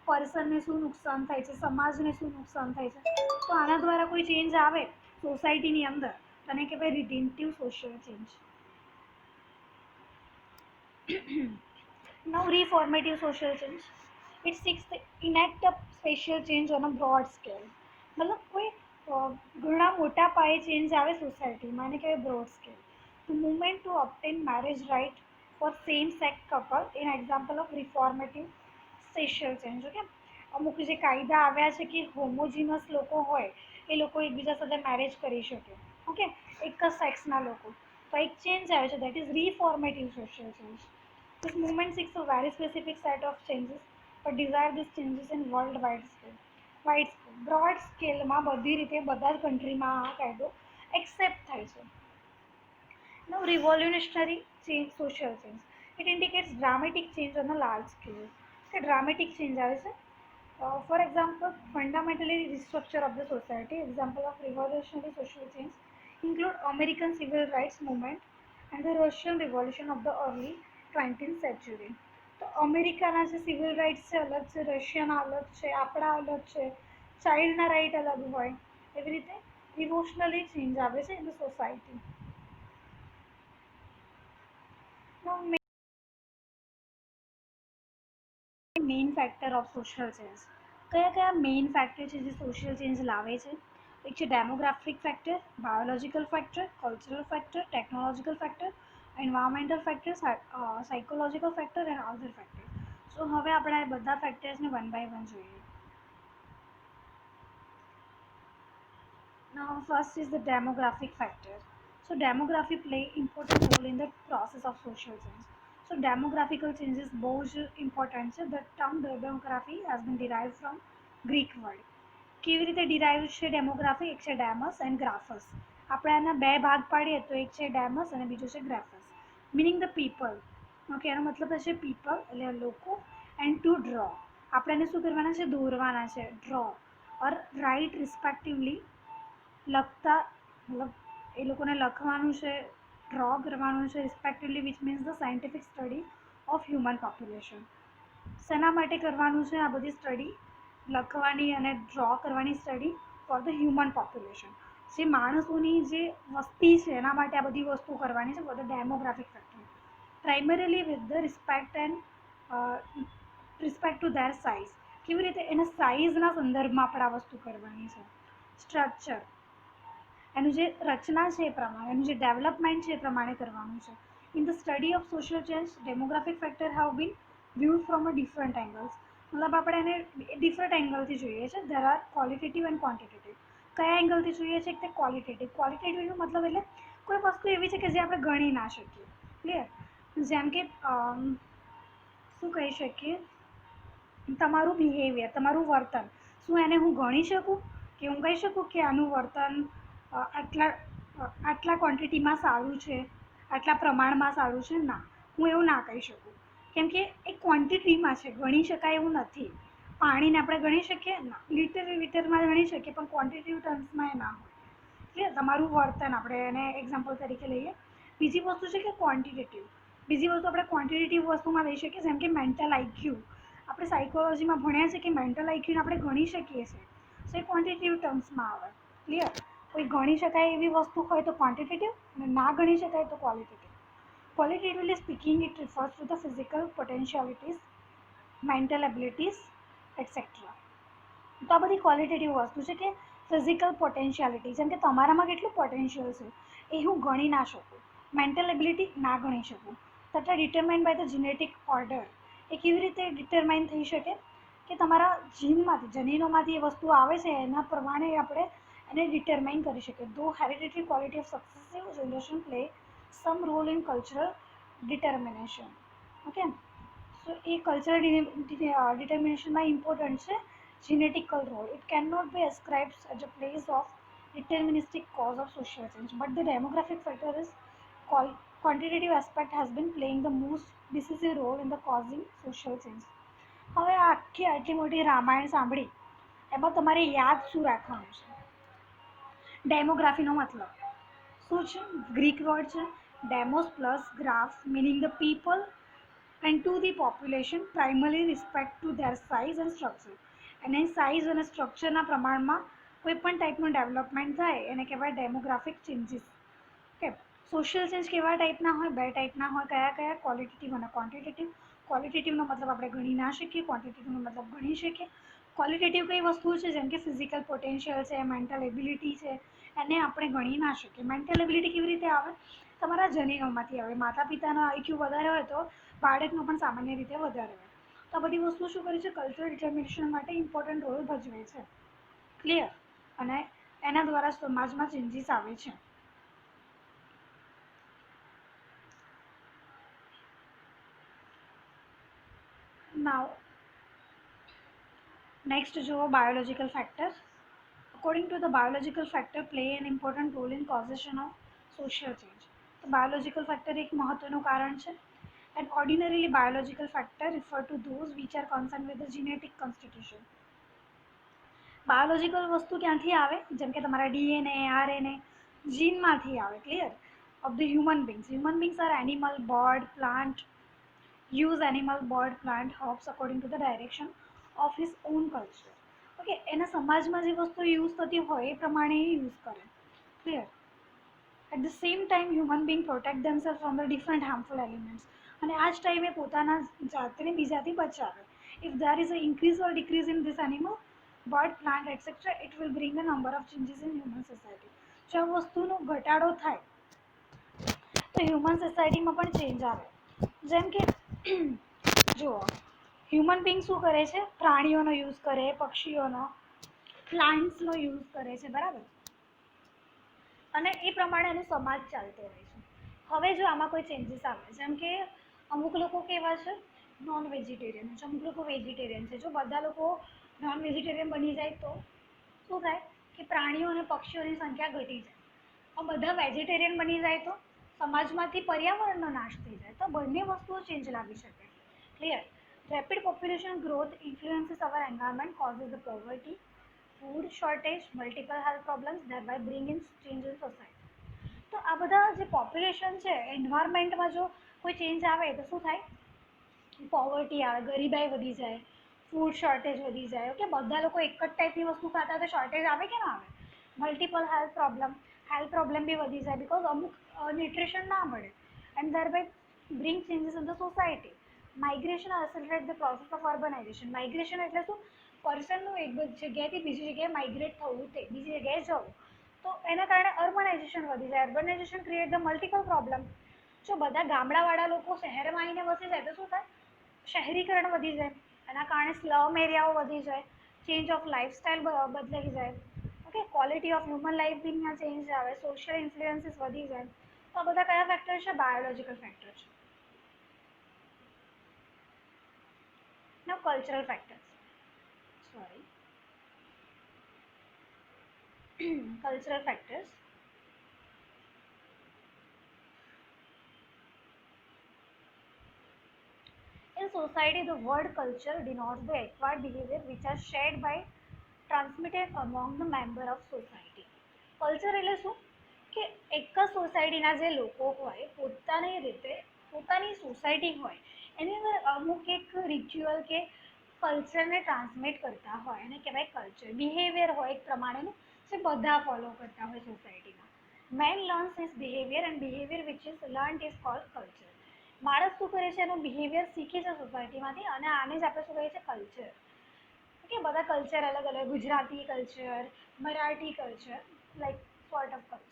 પર્સનને શું નુકસાન થાય છે, સમાજને શું નુકસાન થાય છે. તો આના દ્વારા કોઈ ચેન્જ આવે સોસાયટીની અંદર, અને કહેવાય redemptive social change. Now, reformative social change. It seeks to enact a spatial change on a broad scale. મતલબ કોઈ ઘણા મોટા પાયે ચેન્જ આવે સોસાયટીમાં, અને કહેવાય broad scale. The movement to obtain marriage right for same-sex couple in example of reformative social change. Okay, અમુક જે કાયદા આવ્યા છે કે હોમોજીનસ લોકો હોય એ લોકો એકબીજા સાથે મેરેજ કરી શકે. ઓકે, એક જ સેક્સના લોકો. તો એક ચેન્જ આવે છે, that is reformative social change. This movement seeks a very specific set of changes, but desire these changes in worldwide scale. Wide scale, broad સ્કેલમાં બધી રીતે બધા જ કન્ટ્રીમાં આ કાયદો એક્સેપ્ટ થાય છે. Now, revolutionary change, social change. It indicates dramatic change on a large scale. કે dramatic change આવે છે. For example, fundamentally restructure of the society. Example of revolutionary social change include American civil rights movement and the Russian Revolution of the early 20th century. તો અમેરિકાના જે civil rights છે અલગ છે, રશિયાના અલગ છે, આપણા અલગ છે, ચાઇલ્ડના રાઇટ અલગ હોય, એવી રીતે ઇમોશનલી ચેન્જ આવે છે in the society. Main factor of social change. કયા કયા મેઇન ફેક્ટર છે જે સોશિયલ ચેન્જ લાવે છે? એક છે demographic factor, biological factor, cultural factor, technological factor, environmental factor, psychological factor and other factor. So હવે આપણે આ બધા ફેક્ટર્સને વન બાય વન જોઈએ. Now, first is the demographic factor. So, demography play important role in the process of social change. So, demographical changes બહુ જ important છે. The term demography has been derived from Greek word. કેવી રીતે derive છે demography? એક છે ડેમસ and ગ્રાફસ. આપણે આના બે ભાગ પાડીએ તો એક છે ડેમસ અને બીજું છે ગ્રાફસ. Meaning the people. ઓકે, એનો મતલબ છે પીપલ એટલે લોકો, એન્ડ ટુ ડ્રો. આપણે એને શું કરવાના છે? દોરવાના છે, ડ્રો. ઓર રાઇટ રિસ્પેક્ટિવલી, લખતા, મતલબ એ લોકોને લખવાનું છે, ડ્રો કરવાનું છે respectively, which means the scientific study of human population. શેના માટે કરવાનું છે આ બધી સ્ટડી? લખવાની અને ડ્રો કરવાની study for the human population. જે માણસોની જે વસ્તી છે એના માટે આ બધી વસ્તુ કરવાની છે for the demographic factor. Primarily with the respect and respect to there size. કેવી રીતે? એના સાઇઝના સંદર્ભમાં આપણે આ વસ્તુ કરવાની છે. સ્ટ્રક્ચર, એનું જે રચના છે એ પ્રમાણે, એનું જે ડેવલપમેન્ટ છે એ પ્રમાણે કરવાનું છે. In the study of social change, demographic factor have been viewed from a different angles. મતલબ આપણે એને ડિફરન્ટ એંગલથી જોઈએ છે. There are qualitative and quantitative. કયા એંગલથી જોઈએ છે? કે ક્વોલિટેટિવ. ક્વોલિટેટિવનો મતલબ એટલે કોઈ વસ્તુ એવી છે કે જે આપણે ગણી ના શકીએ. ક્લિયર? જેમ કે શું કહી શકીએ, તમારું બિહેવિયર, તમારું વર્તન, શું એને હું ગણી શકું? કે હું કહી શકું કે આનું વર્તન આટલા આટલા ક્વોન્ટિટીમાં સારું છે, આટલા પ્રમાણમાં સારું છે? ના, હું એવું ના કહી શકું. કેમ કે એ ક્વોન્ટિટીમાં છે, ગણી શકાય એવું નથી. પાણીને આપણે ગણી શકીએ? ના. લીટરમાં ગણી શકીએ, પણ ક્વોન્ટિટિવ ટર્મ્સમાં એ ના હોય. એટલે તમારું વર્તન આપણે એને એક્ઝામ્પલ તરીકે લઈએ. બીજી વસ્તુ છે કે ક્વોન્ટિટેટિવ. બીજી વસ્તુ આપણે ક્વોન્ટિટેટિવ વસ્તુમાં લઈ શકીએ, જેમ કે મેન્ટલ આઈક્યુ. આપણે સાયકોલોજીમાં ભણ્યા છે કે મેન્ટલ આઈક્યુને આપણે ગણી શકીએ છીએ. સો એ ક્વોન્ટિટેટિવ ટર્મ્સમાં આવે. ક્લિયર? કોઈ ગણી શકાય એવી વસ્તુ હોય તો ક્વોન્ટિટેટિવ, અને ના ગણી શકાય તો qualitative. Qualitatively speaking, it refers to the physical potentialities, mental abilities, etc. તો આ બધી ક્વોલિટેટિવ વસ્તુ છે કે ફિઝિકલ પોટેન્શિયાલિટી, જેમ કે તમારામાં કેટલું પોટેન્શિયલ છે એ હું ગણી ના શકું. મેન્ટલ એબિલિટી ના ગણી શકું. તથા determined by the genetic order, એ કેવી રીતે ડિટરમાઇન થઈ શકે કે તમારા જીનમાંથી, જનીનોમાંથી એ વસ્તુ આવે છે એના પ્રમાણે આપણે એને ડિટરમાઇન કરી શકીએ. Though hereditary quality of successive generation play some role in cultural determination. Okay, so એ કલ્ચરલ ડિટર્મિનેશનમાં ઇમ્પોર્ટન્ટ છે genetical role. It cannot be ascribed as a place of deterministic cause of social change, but the demographic factor is quantitative aspect has been playing the most decisive role in the causing social change. હવે આખી આટલી મોટી રામાયણ સાંભળી એમાં તમારે યાદ શું રાખવાનું છે? ડેમોગ્રાફીનો મતલબ શું છે? ગ્રીક વર્ડ છે demos plus graph, meaning the people and to the population primarily respect to their size and structure. અને સાઇઝ અને સ્ટ્રક્ચરના પ્રમાણમાં કોઈ પણ ટાઈપનું ડેવલપમેન્ટ થાય એને કહેવાય demographic changes. Okay, social change કેવા ટાઈપના હોય? બે ટાઈપના હોય. કયા કયા? ક્વોલિટેટિવ અને ક્વોન્ટિટેટિવ. ક્વોલિટેટિવનો મતલબ આપણે ગણી ના શકીએ, ક્વોન્ટિટેટિવનો મતલબ ગણી શકીએ. ક્વોલિટેટિવ કઈ વસ્તુ છે? જેમ કે ફિઝિકલ પોટેન્શિયલ છે, મેન્ટલ એબિલિટી છે, એને આપણે ગણી ના શકીએ. મેન્ટલ એબિલિટી કેવી રીતે આવે? તમારા જનીનોમાંથી આવે. માતા પિતાનો આઈક્યુ વધારે હોય તો બાળકનો પણ સામાન્ય રીતે વધારે હોય. તો આ બધી વસ્તુ શું કરે છે? કલ્ચરલ ડિટર્મિનેશન માટે ઇમ્પોર્ટન્ટ રોલ ભજવે છે. ક્લિયર? અને એના દ્વારા સમાજમાં ચેન્જીસ આવે છે. નાવ નેક્સ્ટ જુઓ, biological factor. According to the biological factor play an important role in causation of social change. તો biological factor એક મહત્વનું કારણ છે. And ordinarily biological factor refer to those which are concerned with the genetic constitution. Biological વસ્તુ ક્યાંથી આવે? જેમ કે તમારા ડીએનએ, આરએનએ જીનમાંથી આવે. Clear? Of the human beings. Human beings are animal, bird, plant. Use animal, bird, plant, herbs according to the direction of his own culture. Okay, એના સમાજમાં જે વસ્તુ યુઝ થતી હોય એ પ્રમાણે એ યુઝ કરે. Clear? At the same time human being protect themselves from the different harmful elements. અને આ જ ટાઈમે પોતાના જાતને બીજાથી બચાવે. If there is a increase or decrease in this animal, bird, plant etcetera, it will bring a number of changes in human society. જો આ વસ્તુનો ઘટાડો થાય તો હ્યુમન સોસાયટીમાં પણ ચેન્જ આવે. જેમ કે જુઓ, હ્યુમન બીંગ શું કરે છે? પ્રાણીઓનો યુઝ કરે, પક્ષીઓનો, પ્લાન્ટ્સનો યુઝ કરે છે, બરાબર? અને એ પ્રમાણે એનો સમાજ ચાલતો હોય છે. હવે જો આમાં કોઈ ચેન્જીસ આવે, જેમ કે અમુક લોકો કેવા છે? નોન વેજીટેરિયન છે, અમુક લોકો વેજીટેરિયન છે. જો બધા લોકો નોન વેજીટેરિયન બની જાય તો શું થાય કે પ્રાણીઓ અને પક્ષીઓની સંખ્યા ઘટી જાય. આ બધા વેજીટેરિયન બની જાય તો સમાજમાંથી પર્યાવરણનો નાશ થઈ જાય. તો બંને વસ્તુઓ ચેન્જ લાવી શકે. Clear? Rapid population growth influences our environment, causes the poverty, food shortage, multiple health problems, thereby bring in change in society. તો આ બધા જે પોપ્યુલેશન છે, એન્વાયરમેન્ટમાં જો કોઈ ચેન્જ આવે તો શું થાય? પોવર્ટી આવે, ગરીબાઈ વધી જાય, ફૂડ શોર્ટેજ વધી જાય. ઓકે, બધા લોકો એક જ ટાઈપની વસ્તુ ખાતા તો શોર્ટેજ આવે કે ના આવે? મલ્ટિપલ હેલ્થ પ્રોબ્લેમ બી વધી જાય બિકોઝ અમુક ન્યુટ્રિશન ના મળે. And thereby bring changes in the society. Migration accelerate the process of urbanisation. Migration એટલે શું? પર્સનનું એક જગ્યાએથી બીજી જગ્યાએ માઇગ્રેટ થવું, તે બીજી જગ્યાએ જવું. તો એના કારણે અર્બનાઇઝેશન વધી જાય. Urbanisation create the multiple problem. જો બધા ગામડાવાળા લોકો શહેરમાં આવીને વસી જાય તો શું થાય? શહેરીકરણ વધી જાય. એના કારણે સ્લમ એરિયાઓ વધી જાય, ચેન્જ ઓફ લાઇફસ્ટાઇલ બદલાઈ જાય. Okay, quality of human life બી ત્યાં ચેન્જ આવે, સોશિયલ ઇન્ફ્લુઅન્સીસ વધી જાય. તો આ બધા કયા ફેક્ટર છે? બાયોલોજીકલ ફેક્ટર છે. Now cultural factors. Sorry. Cultural factors. In society, the word culture denotes the acquired behavior which are shared by, transmitted among the member of society. Culture એટલે શું? કે એક જ સોસાયટીના જે લોકો હોય પોતાની રીતે, પોતાની સોસાયટી હોય એની અંદર અમુક એક રિચ્યુઅલ કે કલ્ચરને ટ્રાન્સમિટ કરતા હોય એને કહેવાય કલ્ચર. બિહેવિયર હોય એક પ્રમાણેનું જે બધા ફોલો કરતા હોય સોસાયટીમાં. Man learns is behaviour and behaviour which is learn is called culture. માણસ શું કરે છે? એનું બિહેવિયર શીખે છે સોસાયટીમાંથી અને આને જ આપણે શું કહીએ છીએ? કલ્ચર. ઓકે, બધા કલ્ચર અલગ અલગ, Gujarati culture, Marathi culture, like sort of culture.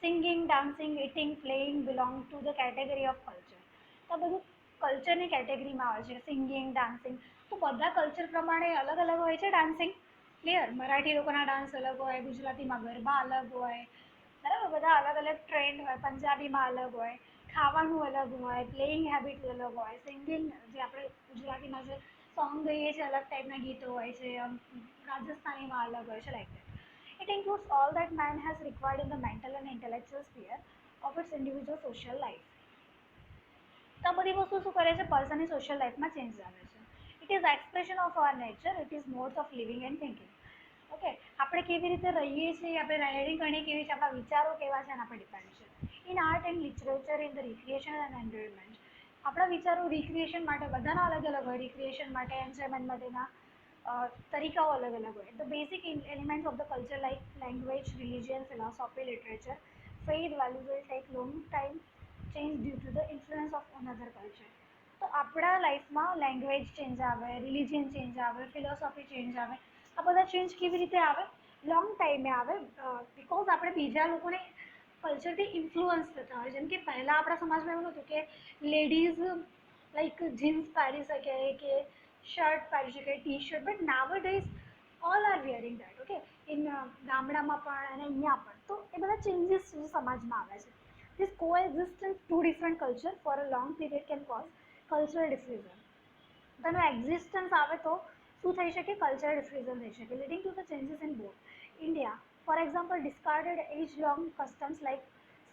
Singing, dancing, eating, playing belong to the category of culture. તો બધું કલ્ચરની કેટેગરીમાં આવે છે. સિંગિંગ, ડાન્સિંગ, તો બધા કલ્ચર પ્રમાણે અલગ અલગ હોય છે ડાન્સિંગ. ક્લિયર? મરાઠી લોકોના ડાન્સ અલગ હોય, ગુજરાતીમાં ગરબા અલગ હોય, બરાબર, બધા અલગ અલગ ટ્રેન્ડ હોય, પંજાબીમાં અલગ હોય, ખાવાનું અલગ હોય, પ્લેઇંગ હેબિટ અલગ હોય, સિંગિંગ જે આપણે ગુજરાતીમાં જે સોંગ ગઈએ છીએ અલગ ટાઈપના ગીતો હોય છે, રાજસ્થાનીમાં અલગ હોય છે, like that. It includes all that man has required in the mental and intellectual sphere of its individual social life. તો આ બધી વસ્તુ શું કરે છે? પર્સનની સોશિયલ લાઈફમાં ચેન્જ આવે છે. It is expression of our nature, it is modes of living and thinking. Okay, આપણે કેવી રીતે રહીએ છીએ, આપણે રહેણી કરણી કેવી છે, આપણા વિચારો કેવા છે એના પર ડિપેન્ડ છે. In art and literature, in the recreation and enjoyment, આપણા વિચારો રિક્રિએશન માટે બધાના અલગ અલગ હોય. રિક્રિએશન માટે, એન્જોયમેન્ટ માટેના તરીકાઓ અલગ અલગ હોય. The basic elements of the culture like language, religion, philosophy, literature, faith values will take long time change due to the influence of another culture. તો આપણા લાઈફમાં લેંગ્વેજ ચેન્જ આવે, રિલિજન ચેન્જ આવે, ફિલોસોફી ચેન્જ આવે. આ બધા change કેવી રીતે આવે? લોંગ ટાઈમે આવે, બિકોઝ આપણે બીજા લોકોને કલ્ચરથી ઇન્ફ્લુઅન્સ થતા હોય. જેમ કે પહેલાં આપણા સમાજમાં એવું નહોતું કે લેડીઝ લાઈક જીન્સ પહેરી શકે કે શર્ટ પહેરી શકે, T shirt, but now days all are wearing that. Okay, in ગામડામાં પણ અને અહીંયા પણ. તો એ બધા ચેન્જીસ સમાજમાં આવે છે. This coexistence to different culture for a long period can cause cultural diffusion. તેનો એક્ઝિસ્ટન્સ આવે તો શું થઈ શકે? કલ્ચરલ ડિફ્યુઝન થઈ શકે, leading to the changes in both. India, for example, discarded age-long customs like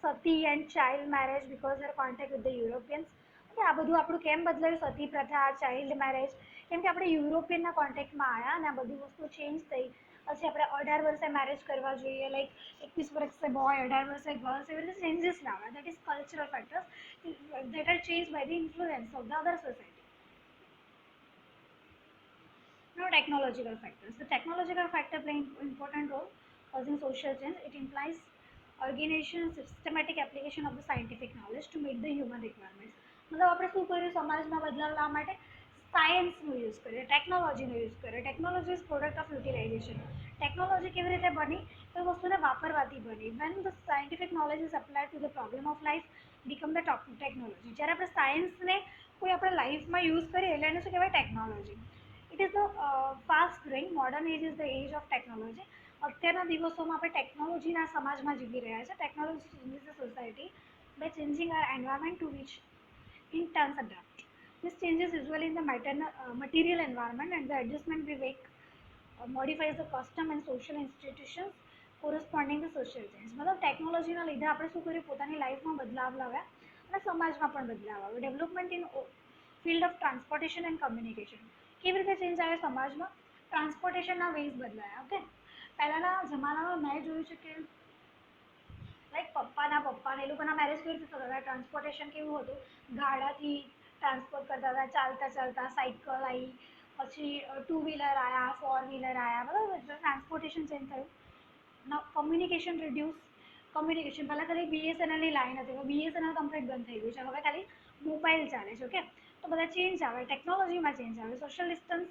sati and child marriage because their contact with the Europeans. કે આ બધું આપણું કેમ બદલાયું? સતી પ્રથા, ચાઇલ્ડ મેરેજ, કેમ કે આપણે યુરોપિયનના કોન્ટેક્ટમાં આવ્યા અને આ બધી વસ્તુ ચેન્જ થઈ. પછી આપણે 18 વર્ષે મેરેજ કરવા જોઈએ, લાઈક 21 વર્ષે બોય, 18 વર્ષે ગર્લ્સ, એવી રીતે ચેન્જીસ લાવ્યા. That is cultural factors that are change by the influence of the other society. Now, technological factors. The technological factor play an important role causing social change. It implies organization, systematic application of the scientific knowledge to meet the human requirements. मतलब આપણે શું કર્યું સમાજમાં બદલાવ લાવવા માટે? સાયન્સનો use કર્યો, ટેકનોલોજીનો યુઝ કર્યો. Technology is product of utilization. Technology કેવી રીતે બની? કોઈ વસ્તુને વાપરવાથી બની. When the scientific knowledge is applied to the problem of life become the technology. જ્યારે આપણે સાયન્સને કોઈ આપણે લાઈફમાં યુઝ કરીએ એટલે એને શું કહેવાય? Technology. It is the fast growing modern age is the age of technology. અત્યારના દિવસોમાં આપણે ટેકનોલોજીના સમાજમાં જીવી રહ્યા છે. Technology changes the society by changing our environment to which in turns adapt. This changes usually in the material environment, and the adjustment we make modifies the custom and social institutions corresponding to social change. મતલબ ટેકનોલોજીના લીધે આપણે શું કર્યું? પોતાની લાઈફમાં બદલાવ લાવ્યા અને સમાજમાં પણ બદલાવ આવ્યો. Development in field of transportation and communication. કેવી રીતે ચેન્જ આવે સમાજમાં? ટ્રાન્સપોર્ટેશનના વેઝ બદલાયા. ઓકે, પહેલાંના જમાનામાં મેં જોયું છે કે લાઈક પપ્પાના પપ્પાને એ લોકોના મેરેજ કેવી રીતે થતા હતા? ટ્રાન્સપોર્ટેશન કેવું હતું? ગાડાથી ટ્રાન્સપોર્ટ કરતા હતા, ચાલતા ચાલતા. સાયકલ આવી, પછી ટુ વ્હીલર આવ્યા, ફોર વ્હીલર આવ્યા, બરાબર. ટ્રાન્સપોર્ટેશન ચેન્જ થયું. Communication reduce. કમ્યુનિકેશન પહેલાં ખાલી BSNLની લાઈન હતી, હવે BSNL કમ્પ્લીટ બંધ થઈ ગયું છે. હવે ખાલી મોબાઈલ ચાલે છે. ઓકે, તો બધા ચેન્જ આવે, ટેકનોલોજીમાં ચેન્જ આવે. Social distance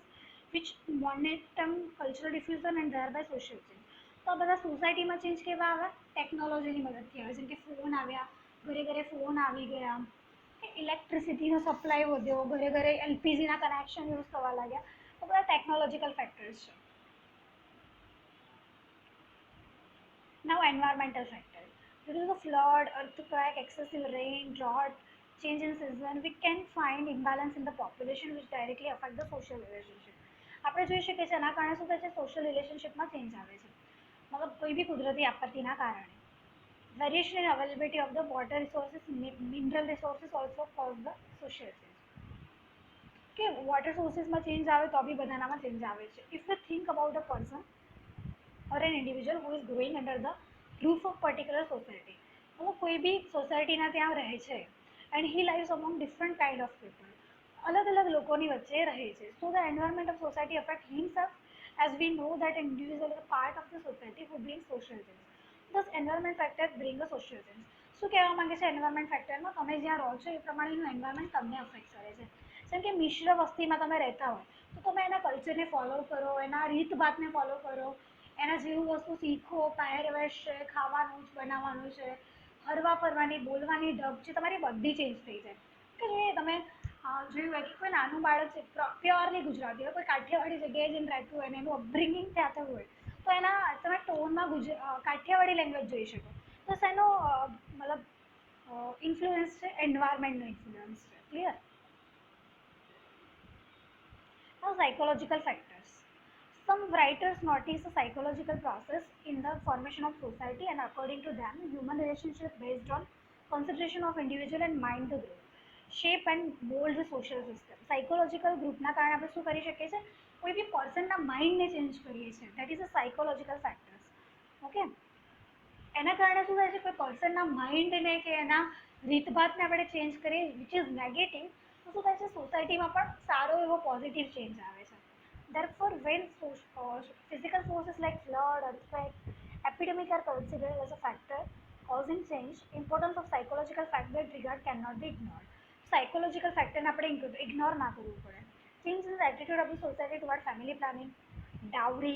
which momentum cultural diffusion and thereby social change. તો આ બધા સોસાયટીમાં ચેન્જ કેવા આવ્યા? ટેકનોલોજીની મદદથી આવે. જેમ કે ફોન આવ્યા, ઘરે ઘરે ફોન આવી ગયા, ઇલેક્ટ્રિસિટીનો સપ્લાય વધ્યો, ઘરે ઘરે LPGના કનેક્શન યુઝ થવા લાગ્યા. તો બધા ટેકનોલોજીકલ ફેક્ટર્સ છે. Now, environmental factors. Due to the flood, earthquake, excessive rain, drought, change in season, we can find imbalance in the population which directly affect the social relationship. આપણે જોઈ શકીએ છીએ એના કારણે શું થાય છે? સોશિયલ રિલેશનશિપમાં ચેન્જ આવે છે. મતલબ કોઈ બી કુદરતી આપત્તિના કારણે. Variation in availability of the water resources, mineral resources also cause the social change. કે વોટર સોર્સિસમાં ચેન્જ આવે તો બી બધાનામાં ચેન્જ આવે છે. If you think about a person or an individual who is growing under the roof of particular society. मतलब कोई भी સોસાયટીના ત્યાં રહે છે and he lives among different kind of people. અલગ અલગ લોકોની વચ્ચે રહે છે. So the environment of society affect himself, as we know that individual is a part of the society who brings social change. Thus environment factors bring a social change. શું કહેવા માંગે છે એન્વાયરમેન્ટ ફેક્ટરમાં? તમે જ્યાં રહો છો એ પ્રમાણેનું એન્વાયરમેન્ટ તમને અફેક્ટ કરે છે. જેમ કે મિશ્ર વસ્તીમાં તમે રહેતા હોય તો તમે એના કલ્ચરને ફોલો કરો, એના રીતભાતને ફોલો કરો, એના જેવું વસ્તુ શીખો, પહેરવેશ છે, ખાવાનું જ બનાવવાનું છે, હરવા ફરવાની, બોલવાની ઢબ છે, તમારી બધી ચેન્જ થઈ જાય. કે જે તમે જોયું હોય કે કોઈ નાનું બાળક છે પ્યોરલી ગુજરાતી હોય, કોઈ કાઠિયાવાડી જગ્યાએ જઈને રહેતું હોય ને એનું અપબ્રિંગિંગ ત્યાં થયું હોય તો એના તમે ટોનમાં કાઠિયાવાડી લેંગ્વેજ જોઈ શકો. તો શેનો મતલબ ઇન્ફ્લુઅન્સ છે, એન્વાયરમેન્ટનો ઇન્ફ્લુઅન્સ છે. Clear? Now, psychological factors. Some writers notice a psychological process in the formation of society, and according to them, human relationship based on consideration of individual and mind the group, shape and mold the social system. Psychological ગ્રુપના કારણે આપણે શું કરી શકીએ છીએ? કોઈ બી પર્સનના માઇન્ડને change કરીએ છીએ. That is a psychological factors. Okay, એના કારણે શું થાય છે? કોઈ પર્સનના માઇન્ડને કે એના રીતભાતને આપણે ચેન્જ કરીએ વિચ ઇઝ નેગેટિવ, તો શું થાય છે? સોસાયટીમાં પણ સારો એવો પોઝિટિવ ચેન્જ આવે છે. Therefore, when physical forces like flood, earthquake, epidemic are considered as a factor causing change, importance of psychological factor triggered cannot be ignored. Psychological factor ને આપણે ઇગ્નોર ના કરવું પડે. Change in the attitude of the society toward family planning, dowry,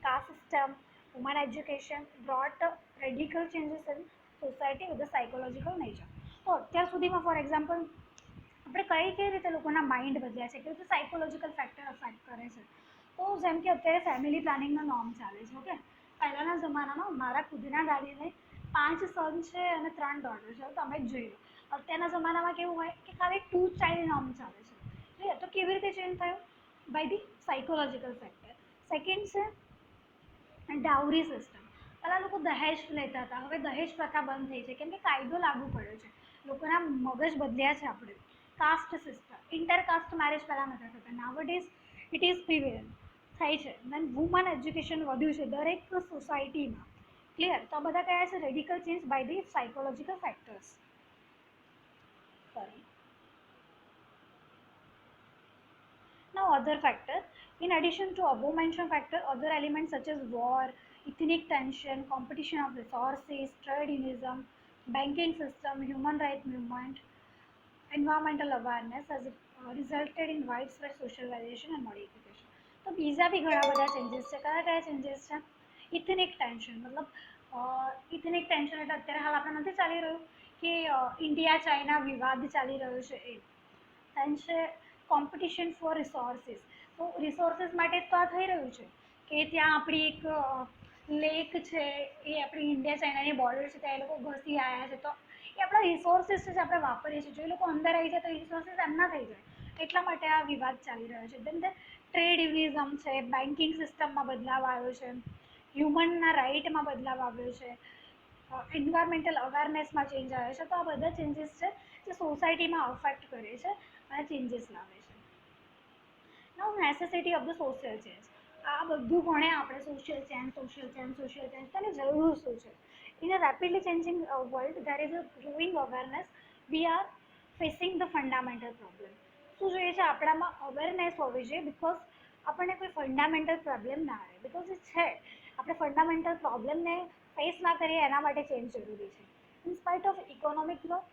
caste system, women education brought radical changes in society with the psychological nature. તો અત્યાર સુધીમાં for example આપણે કઈ રીતે લોકોના માઇન્ડ બદલ્યા છે, કેવી રીતે સાયકોલોજીકલ ફેક્ટર અફેક્ટ કરે છે. તો જેમ કે અત્યારે ફેમિલી પ્લાનિંગનો નોર્મ ચાલે છે. ઓકે, પહેલાંના જમાનામાં મારા ખુદના દાદીને 5 સન છે અને 3 ડોટર છે, તમે જ જોઈ લો. અત્યારના જમાનામાં કેવું હોય કે ખાલી 2 ચાઇલ્ડ નોર્મ ચાલે છે. તો કેવી રીતે ચેન્જ થયું? By the psychological factor. Second છે ડાઉરી સિસ્ટમ. પહેલાં લોકો દહેજ લેતા હતા, હવે દહેજ પ્રથા બંધ થઈ છે કેમ કે કાયદો લાગુ પડ્યો છે, લોકોના મગજ બદલ્યા છે. આપણે કાસ્ટ સિસ્ટમ, ઇન્ટરકાસ્ટ મેરેજ પહેલાં નહોતા થતા, નાવડેઝ ઇટ ઇઝ પ્રિવેલન્ટ થાય છે. દેન વુમન એજ્યુકેશન વધ્યું છે દરેક સોસાયટીમાં. ક્લિયર? તો આ બધા કયા છે? Radical change by the psychological factors. Sorry. Now, other factor. In addition to above mentioned factor, other elements such as war, ethnic tension, competition of resources, trade unionism, banking system, human rights movement, environmental awareness has resulted in widespread socialization and modification. તો બીજા બી ઘણા બધા changes છે. કયા કયા changes છે? ઇથનિક tension, મતલબ ઇથનિક tension એટલે અત્યારે હાલ આપણે નથી ચાલી રહ્યું કે ઇન્ડિયા ચાઇના વિવાદ ચાલી રહ્યો છે એ. દેન છે કોમ્પિટિશન ફોર રિસોર્સિસ. તો રિસોર્સિસ માટે તો આ થઈ રહ્યું છે કે ત્યાં આપણી એક લેક છે, એ આપણી ઇન્ડિયા ચાઇનાની બોર્ડર છે, ત્યાં એ લોકો ઘસી આવ્યા છે. તો એ આપણા રિસોર્સિસ છે જે આપણે વાપરીએ છીએ, જો એ લોકો અંદર આવી જાય તો રિસોર્સિસ એમના થઈ જાય. એટલા માટે આ વિવાદ ચાલી રહ્યો છે. દેન ટ્રેડ યુનિઝમ છે, બેન્કિંગ સિસ્ટમમાં બદલાવ આવ્યો છે, હ્યુમનના રાઇટમાં બદલાવ આવ્યો છે, એન્વાયરમેન્ટલ અવેરનેસમાં ચેન્જ આવે છે. તો આ બધા ચેન્જીસ છે જે સોસાયટીમાં અફેક્ટ કરે છે અને ચેન્જીસ લાવે છે. Now necessity of the social change. આ બધું ભણે આપણે social change, social change, social change. તેની જરૂર શું છે? In a rapidly changing world, there is a growing awareness. We are facing the fundamental problem. શું જોઈએ છે? આપણામાં અવેરનેસ હોવી જોઈએ, બિકોઝ આપણને કોઈ ફંડામેન્ટલ પ્રોબ્લેમ ના આવે. બિકોઝ એ છે, આપણે ફંડામેન્ટલ પ્રોબ્લેમને ફેસ ના કરીએ એના માટે ચેન્જ જરૂરી છે. In spite of economic growth,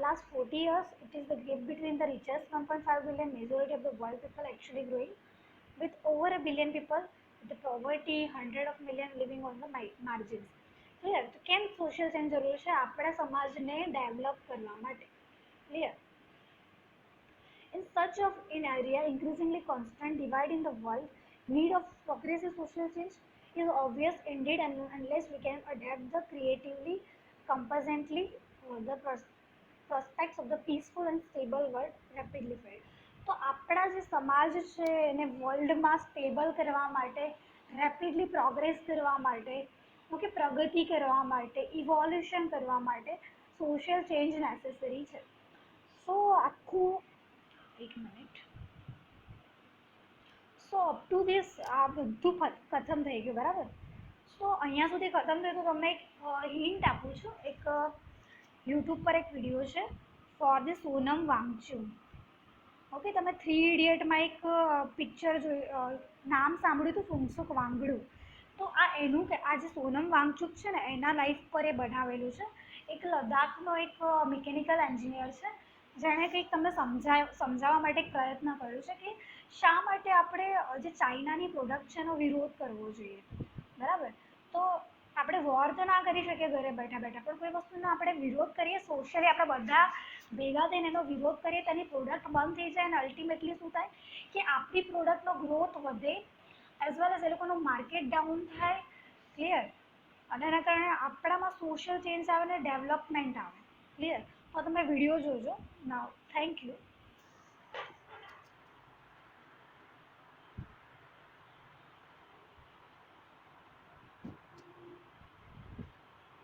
last 40 years, it is the gap between the richest 1.5 billion majority of the world people actually growing, with over a billion people, the poverty, 100 of million living on the margins. Clear? તો કેમ social change જરૂરી છે? આપણા સમાજને develop કરવા માટે. Clear? In such of an area increasingly constant divide in the world, need of progressive social change is obvious indeed, and unless we can adapt the creatively, compassionately, the prospects of the peaceful and stable world rapidly fade. તો આપણા જે સમાજ છે એને વર્લ્ડમાં stable કરવા માટે, rapidly progress કરવા માટે, ઓકે, પ્રગતિ કરવા માટે, ઇવોલ્યુશન કરવા માટે સોશિયલ ચેન્જ નેસેસરી છે. સો આખું એક minute. So up to this આ બધું ખતમ થઈ ગયું, બરાબર? સો અહીંયા સુધી ખતમ થયું. તો તમને એક હિન્ટ આપું છું. એક યુટ્યુબ પર એક વિડીયો છે for the Sonam Wangchuk. Okay, તમે 3 ઇડિયટમાં એક પિક્ચર જોયું, નામ સાંભળ્યું હતું, ફુંગસુક વાંગડું. તો આ એનું કે આ જે સોનમ વાંગચુક છે ને એના લાઈફ પર એ બનાવેલું છે. એક લદ્દાખનો એક મિકેનિકલ એન્જિનિયર છે, જેણે કંઈક તમને સમજાવવા માટે એક પ્રયત્ન કર્યો છે કે શા માટે આપણે જે ચાઇનાની પ્રોડક્ટ છે એનો વિરોધ કરવો જોઈએ, બરાબર. તો આપણે વોર તો ના કરી શકીએ ઘરે બેઠા બેઠા, પણ કોઈ વસ્તુનો આપણે વિરોધ કરીએ, સોશિયલી આપણે બધા ભેગા થઈને એનો વિરોધ કરીએ, તેની પ્રોડક્ટ બંધ થઈ જાય અને અલ્ટિમેટલી શું થાય કે આપણી પ્રોડક્ટનો ગ્રોથ વધે, એઝ વેલ એઝ એ લોકોનું માર્કેટ ડાઉન થાય. ક્લિયર? અને એના કારણે આપણામાં સોશિયલ ચેન્જ આવે ને ડેવલપમેન્ટ આવે. ક્લિયર? તો તમે વિડીયો જોજો. નાવ થેન્ક યુ.